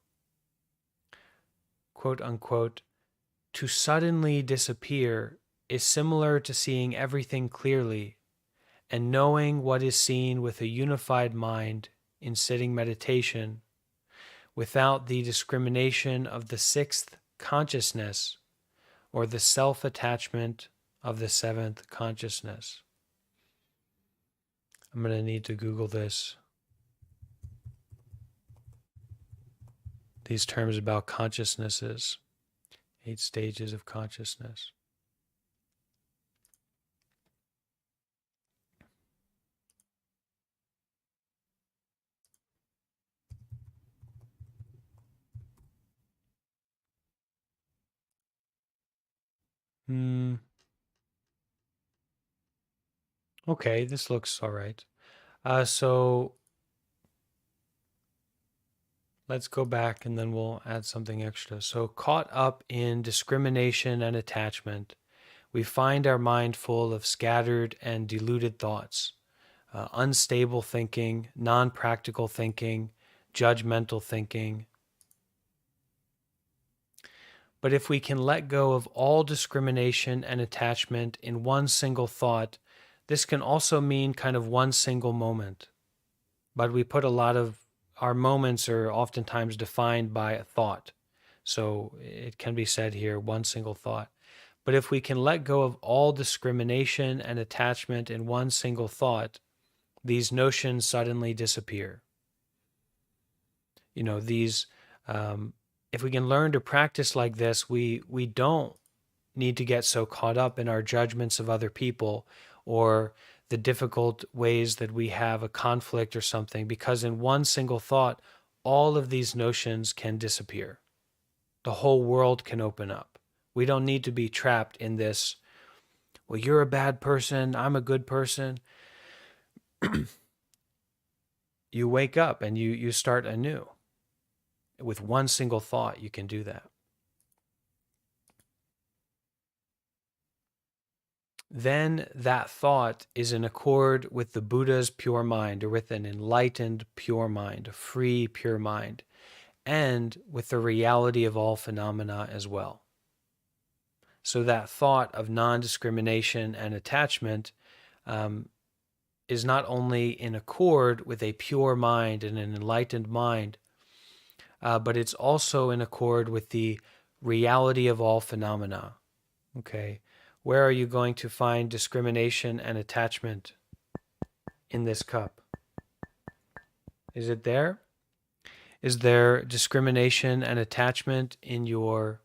Quote unquote, to suddenly disappear is similar to seeing everything clearly and knowing what is seen with a unified mind in sitting meditation without the discrimination of the sixth consciousness or the self attachment of the seventh consciousness. I'm going to need to Google this. These terms about consciousnesses, 8 stages of consciousness. Okay, this looks all right. So let's go back and then we'll add something extra. So, caught up in discrimination and attachment, we find our mind full of scattered and deluded thoughts, unstable thinking, non practical thinking, judgmental thinking. But if we can let go of all discrimination and attachment in one single thought, this can also mean kind of one single moment. But we put a lot of our moments are oftentimes defined by a thought. So it can be said here, one single thought. But if we can let go of all discrimination and attachment in one single thought, these notions suddenly disappear. You know, if we can learn to practice like this, we don't need to get so caught up in our judgments of other people or the difficult ways that we have a conflict or something, because in one single thought, all of these notions can disappear. The whole world can open up. We don't need to be trapped in this, well, you're a bad person, I'm a good person. You wake up and you start anew. With one single thought, you can do that. Then that thought is in accord with the Buddha's pure mind, or with an enlightened pure mind, a free pure mind, and with the reality of all phenomena as well. So that thought of non-discrimination and attachment is not only in accord with a pure mind and an enlightened mind, but it's also in accord with the reality of all phenomena. Okay, where are you going to find discrimination and attachment in this cup? Is it there? Is there discrimination and attachment in your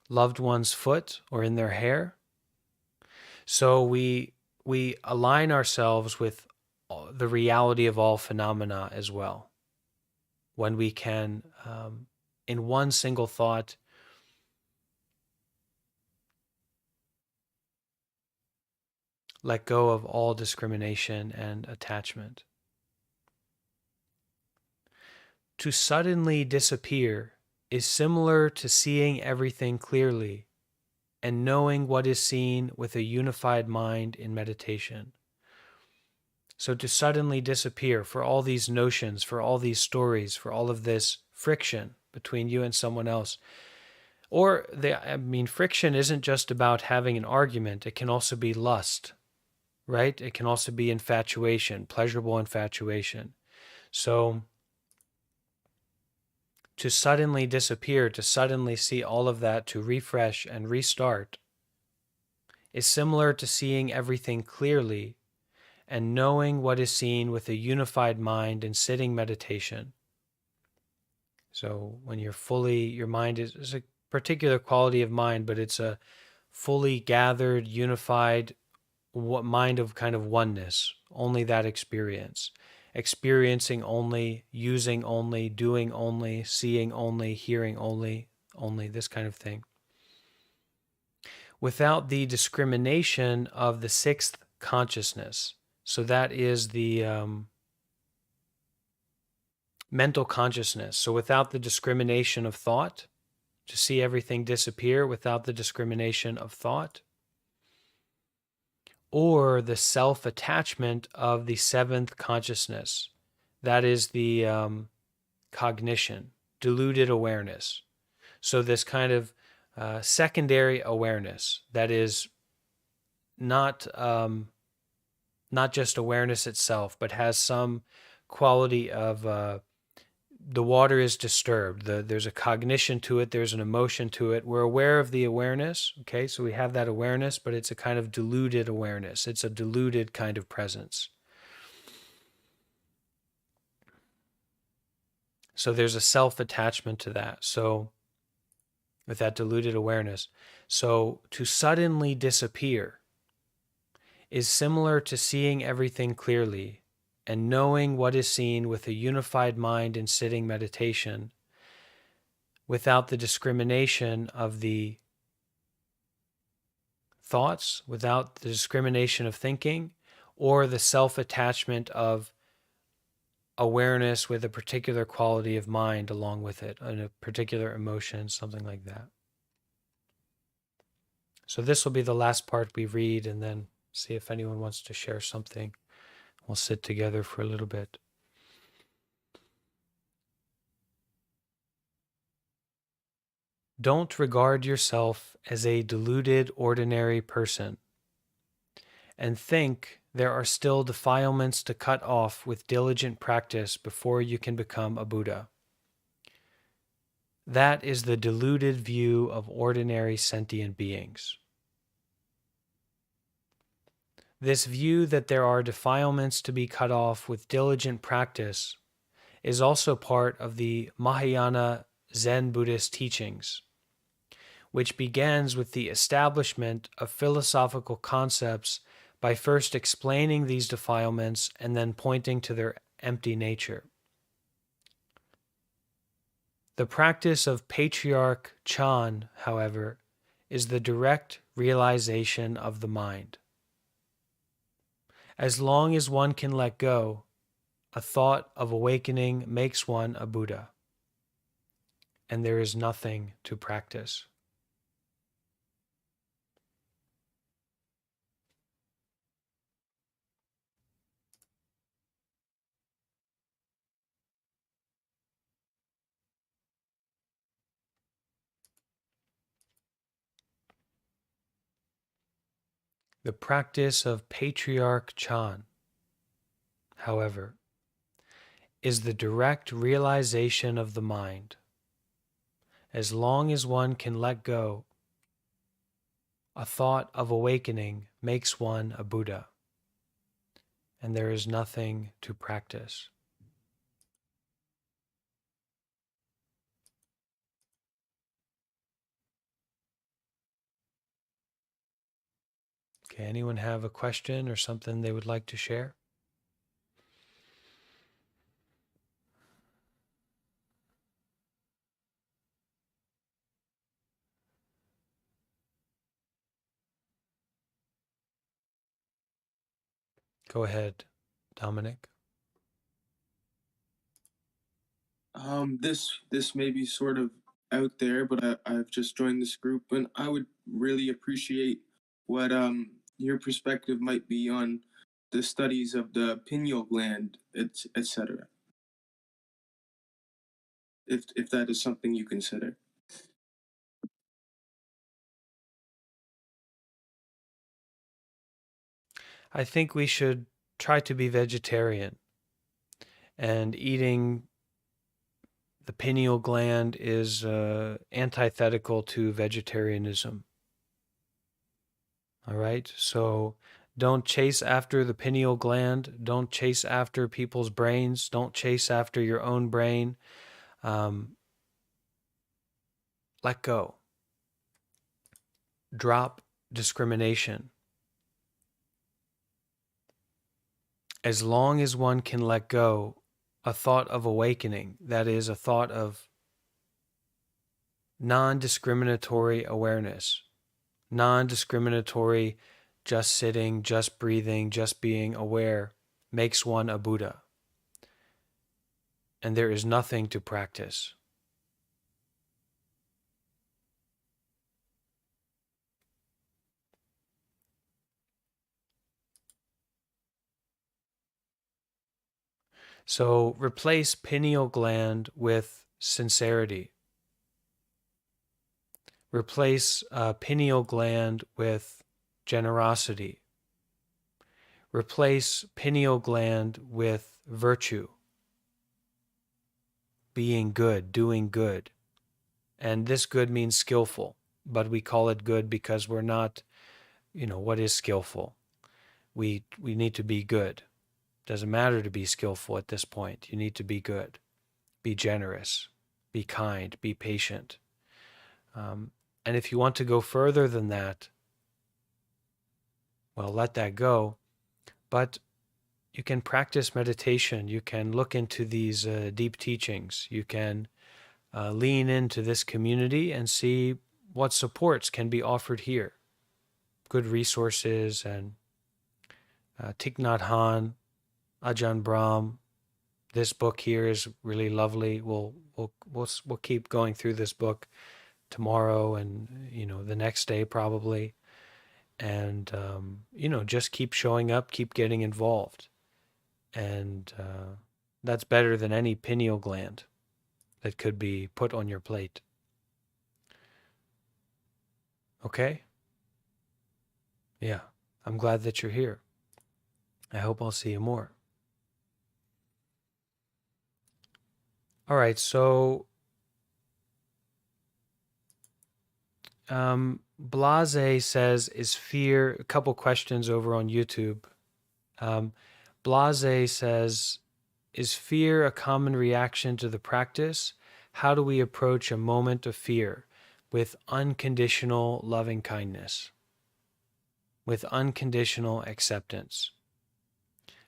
loved one's foot or in their hair? So we align ourselves with the reality of all phenomena as well. When we can, in one single thought, let go of all discrimination and attachment. To suddenly disappear is similar to seeing everything clearly and knowing what is seen with a unified mind in meditation. So to suddenly disappear, for all these notions, for all these stories, for all of this friction between you and someone else, friction isn't just about having an argument. It can also be lust, right? It can also be infatuation, pleasurable infatuation. So to suddenly disappear, to suddenly see all of that, to refresh and restart, is similar to seeing everything clearly and knowing what is seen with a unified mind in sitting meditation. So when your mind is a particular quality of mind, but it's a fully gathered, unified mind of kind of oneness, only that experience. Experiencing only, using only, doing only, seeing only, hearing only, this kind of thing. Without the discrimination of the sixth consciousness. So that is the mental consciousness. So without the discrimination of thought, to see everything disappear without the discrimination of thought, or the self attachment of the seventh consciousness. That is the cognition, deluded awareness. So, this kind of secondary awareness that is not not just awareness itself, but has some quality of the water is disturbed. There's a cognition to it. There's an emotion to it. We're aware of the awareness. Okay, so we have that awareness, but it's a kind of diluted awareness. It's a diluted kind of presence. So there's a self attachment to that. So with that diluted awareness. So to suddenly disappear is similar to seeing everything clearly and knowing what is seen with a unified mind in sitting meditation without the discrimination of the thoughts, without the discrimination of thinking, or the self attachment of awareness with a particular quality of mind along with it, and a particular emotion, something like that. So, this will be the last part we read, and then see if anyone wants to share something. We'll sit together for a little bit. Don't regard yourself as a deluded, ordinary person, and think there are still defilements to cut off with diligent practice before you can become a Buddha. That is the deluded view of ordinary sentient beings. This view that there are defilements to be cut off with diligent practice is also part of the Mahayana Zen Buddhist teachings, which begins with the establishment of philosophical concepts by first explaining these defilements and then pointing to their empty nature. The practice of Patriarch Chan, however, is the direct realization of the mind. As long as one can let go, a thought of awakening makes one a Buddha, and there is nothing to practice. The practice of Patriarch Chan, however, is the direct realization of the mind. As long as one can let go, a thought of awakening makes one a Buddha, and there is nothing to practice. Okay, anyone have a question or something they would like to share? Go ahead, Dominic. This may be sort of out there, but I've just joined this group, and I would really appreciate what your perspective might be on the studies of the pineal gland, etc. If that is something you consider. I think we should try to be vegetarian, and eating the pineal gland is antithetical to vegetarianism. All right, so don't chase after the pineal gland. Don't chase after people's brains. Don't chase after your own brain. Let go. Drop discrimination. As long as one can let go, a thought of awakening, that is, a thought of non discriminatory awareness, non discriminatory, just sitting, just breathing, just being aware, makes one a Buddha. and there is nothing to practice. So replace pineal gland with sincerity. Replace pineal gland with generosity. Replace pineal gland with virtue, being good, doing good. And this good means skillful, but we call it good because we're not, what is skillful? We need to be good. Doesn't matter to be skillful at this point. You need to be good, be generous, be kind, be patient. And if you want to go further than that, well, let that go. But you can practice meditation. You can look into these deep teachings. You can lean into this community and see what supports can be offered here. Good resources and Thich Nhat Hanh, Ajahn Brahm. This book here is really lovely. We'll keep going through this book tomorrow and the next day probably, and just keep showing up, keep getting involved, and that's better than any pineal gland that could be put on your plate. Okay? Yeah, I'm glad that you're here. I hope I'll see you more. All right, so Blase says, is fear, a couple questions over on YouTube. Blase says, is fear a common reaction to the practice? How do we approach a moment of fear with unconditional loving kindness, with unconditional acceptance?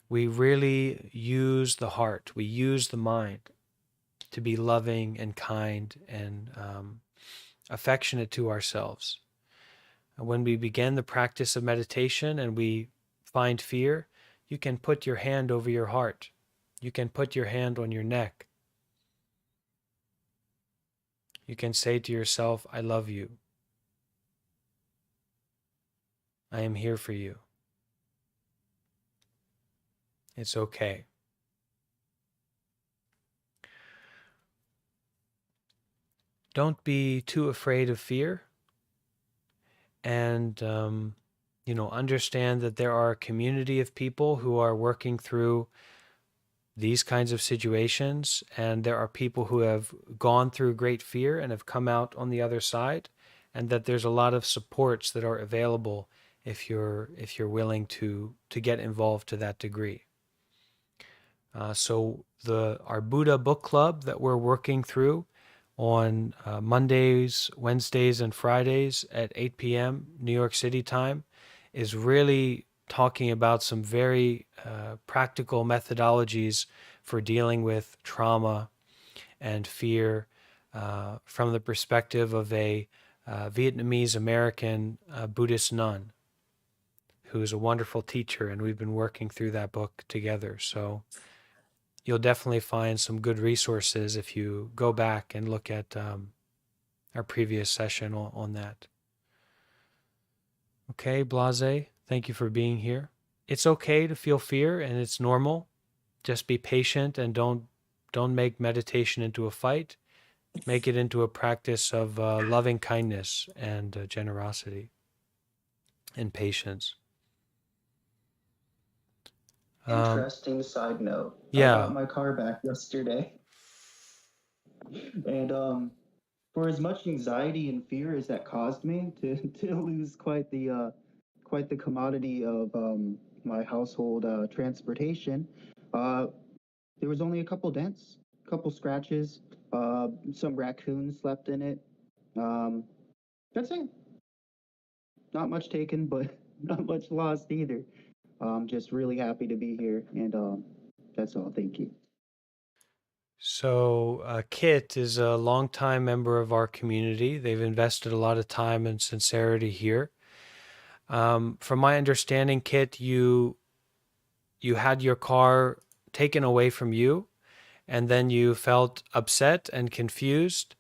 We really use the heart, we use the mind to be loving and kind and affectionate to ourselves. When we begin the practice of meditation and we find fear, you can put your hand over your heart. You can put your hand on your neck. You can say to yourself, I love you. I am here for you. It's okay. Don't be too afraid of fear, and understand that there are a community of people who are working through these kinds of situations, and there are people who have gone through great fear and have come out on the other side, and that there's a lot of supports that are available if you're willing to get involved to that degree. So our Buddha book club that we're working through on Mondays, Wednesdays, and Fridays at 8 p.m. New York City time is really talking about some very practical methodologies for dealing with trauma and fear from the perspective of a Vietnamese American Buddhist nun who is a wonderful teacher, and we've been working through that book together. So you'll definitely find some good resources if you go back and look at our previous session on that. Okay, Blase, thank you for being here. It's okay to feel fear, and it's normal. Just be patient and don't make meditation into a fight. Make it into a practice of loving kindness and generosity and patience. Interesting side note. Yeah. I got my car back yesterday. And for as much anxiety and fear as that caused me to lose quite the commodity of my household transportation, there was only a couple dents, a couple scratches, some raccoons slept in it. That's it. Not much taken, but not much lost either. Just really happy to be here, and that's all. Thank you. So Kit is a longtime member of our community. They've invested a lot of time and sincerity here. From my understanding, Kit, you had your car taken away from you, and then you felt upset and confused,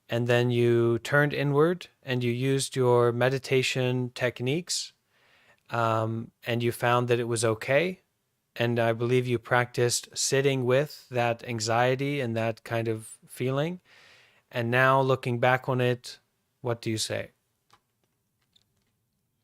and then you turned inward and you used your meditation techniques, and you found that it was okay. And I believe you practiced sitting with that anxiety and that kind of feeling. And now looking back on it, what do you say?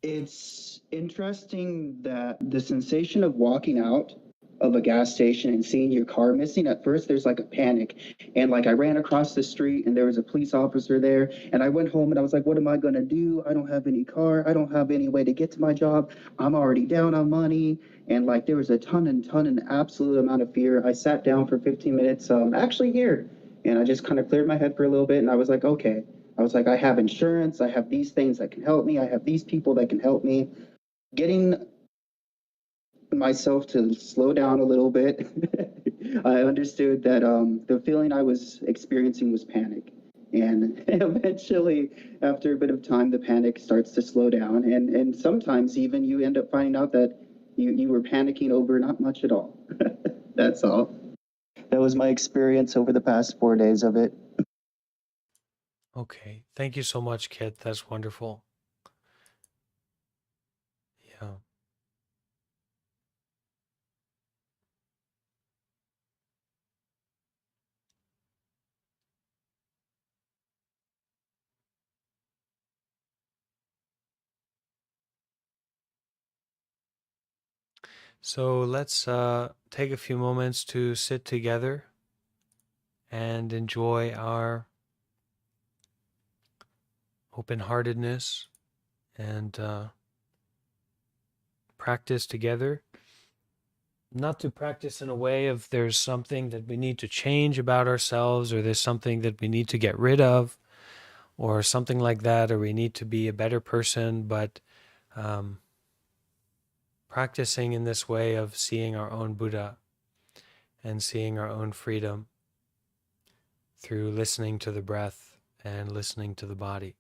It's interesting that the sensation of walking out of a gas station and seeing your car missing, at first there's like a panic. And like I ran across the street and there was a police officer there. And I went home and I was like, what am I going to do? I don't have any car. I don't have any way to get to my job. I'm already down on money. And like there was a ton and absolute amount of fear. I sat down for 15 minutes, actually here. And I just kind of cleared my head for a little bit. And I was like, okay. I was like, I have insurance. I have these things that can help me. I have these people that can help me. Getting myself to slow down a little bit, I understood that the feeling I was experiencing was panic. And eventually, after a bit of time, the panic starts to slow down. And sometimes even you end up finding out that you were panicking over not much at all. That's all. That was my experience over the past 4 days of it. Okay. Thank you so much, Kit. That's wonderful. Yeah. So let's take a few moments to sit together and enjoy our open heartedness and practice together. Not to practice in a way of there's something that we need to change about ourselves, or there's something that we need to get rid of, or something like that, or we need to be a better person, but um, practicing in this way of seeing our own Buddha and seeing our own freedom through listening to the breath and listening to the body.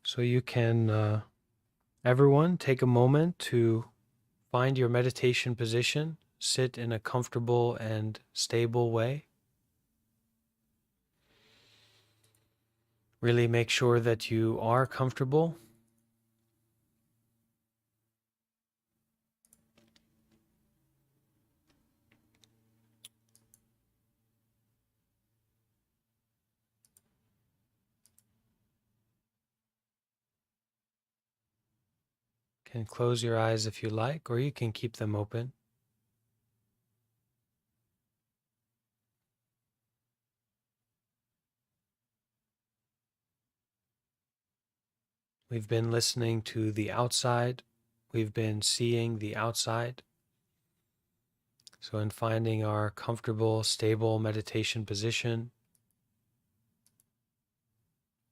So you can, everyone, take a moment to find your meditation position, sit in a comfortable and stable way. Really make sure that you are comfortable. Can close your eyes if you like, or you can keep them open. We've been listening to the outside. We've been seeing the outside. So in finding our comfortable, stable meditation position,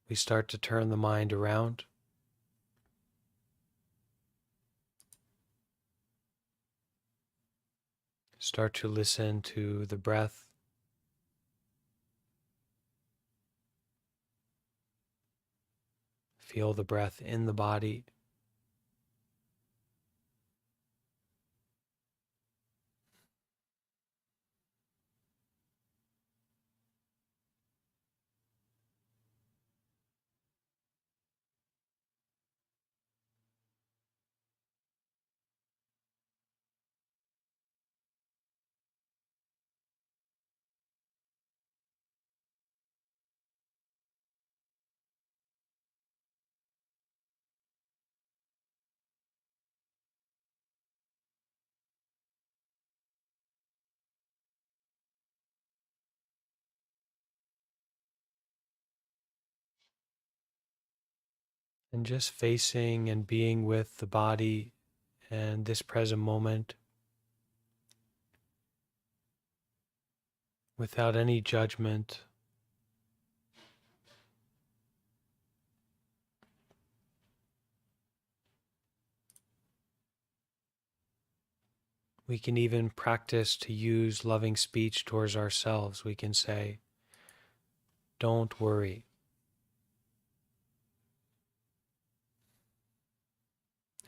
we start to turn the mind around. Start to listen to the breath. Feel the breath in the body. And just facing and being with the body and this present moment without any judgment. We can even practice to use loving speech towards ourselves. We can say, don't worry.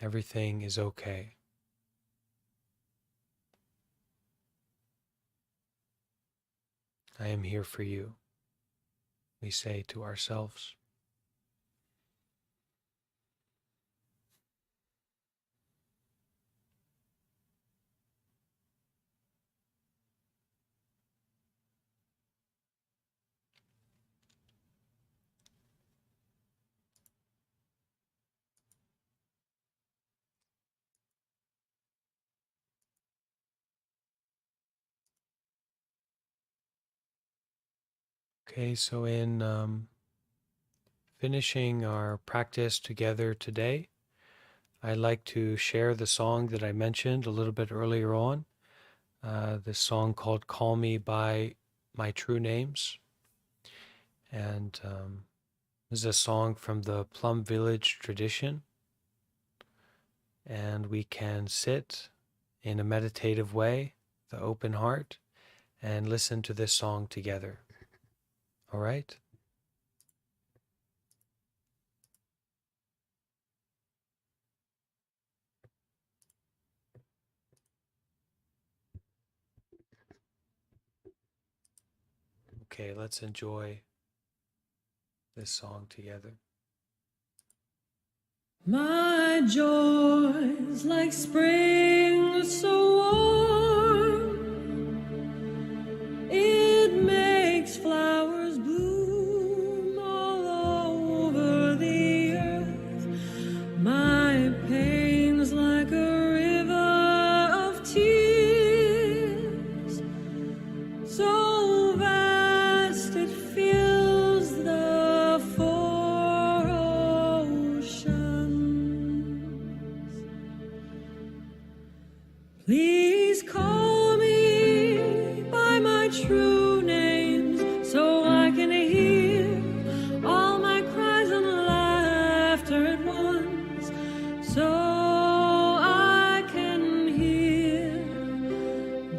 Everything is okay. I am here for you, we say to ourselves. Okay, so in finishing our practice together today, I'd like to share the song that I mentioned a little bit earlier on, this song called Call Me by My True Names. And this is a song from the Plum Village tradition. And we can sit in a meditative way, the open heart, and listen to this song together. All right? Okay, let's enjoy this song together. My joy's like spring so warm, it makes flowers bloom all over the earth. My pain's like a river of tears, so vast it fills the four oceans. Please call me by my true names so I can hear all my cries and laughter at once, so I can hear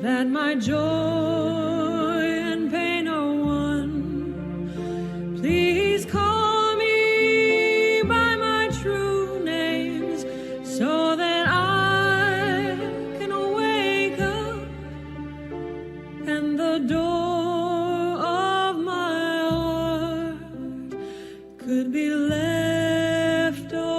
that my joy and pain are one. Please call me by my true names so that I can wake up and the door of my heart could be left open.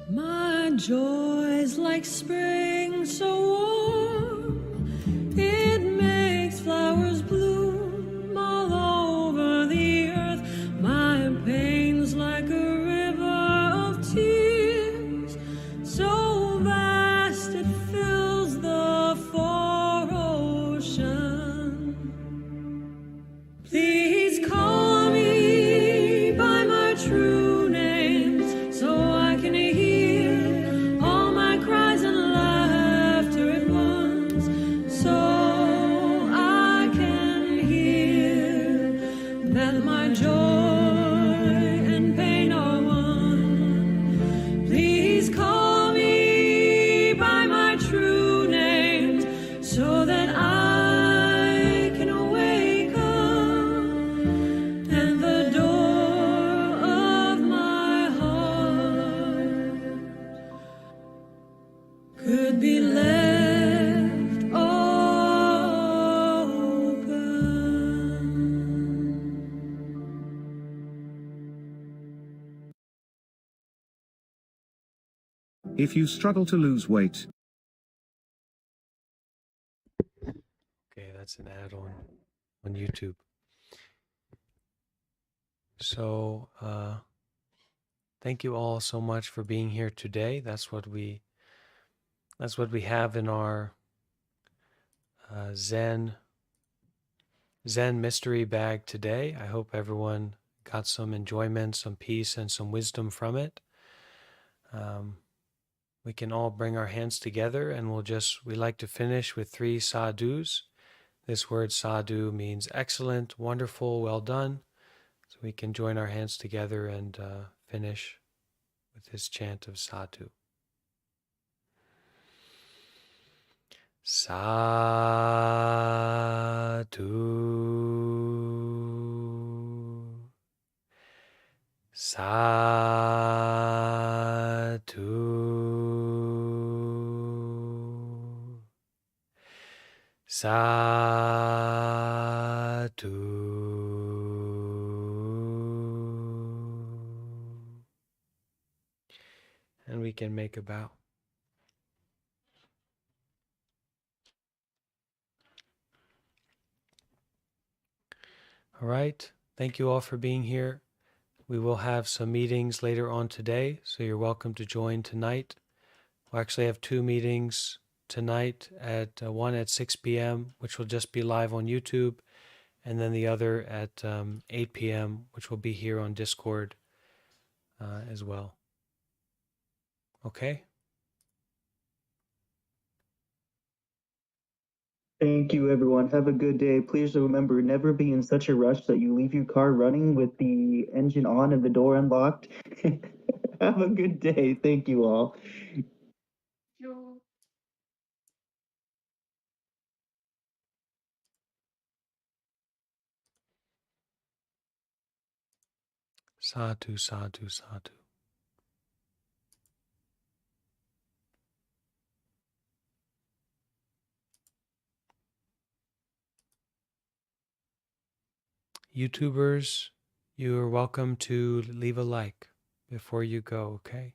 My joy's like spring so warm, it makes flowers bloom all over the earth. My pain's like a river of tears, so vast it fills the four oceans. Please call me by my true names so I can hear all my cries and laughter at once, so I can hear that my joy and pain are one. Please call me by my true names so that I can wake up and the door of my heart could be left open. If you struggle to lose weight, That's an ad on YouTube. So thank you all so much for being here today. That's what we have in our Zen Mystery Bag today. I hope everyone got some enjoyment, some peace, and some wisdom from it. We can all bring our hands together, and we like to finish with 3 sadhus. This word sadhu means excellent, wonderful, well done. So we can join our hands together and finish with this chant of sadhu. Sadhu. Sadhu. Sadhu. And we can make a bow. All right. Thank you all for being here. We will have some meetings later on today, so you're welcome to join tonight. We'll actually have 2 meetings tonight, at one at 6 p.m., which will just be live on YouTube, and then the other at 8 p.m., which will be here on Discord as well. Okay? Thank you, everyone. Have a good day. Please remember, never be in such a rush that you leave your car running with the engine on and the door unlocked. Have a good day. Thank you all. Sadhu, sadhu, sadhu. YouTubers, you are welcome to leave a like before you go, okay?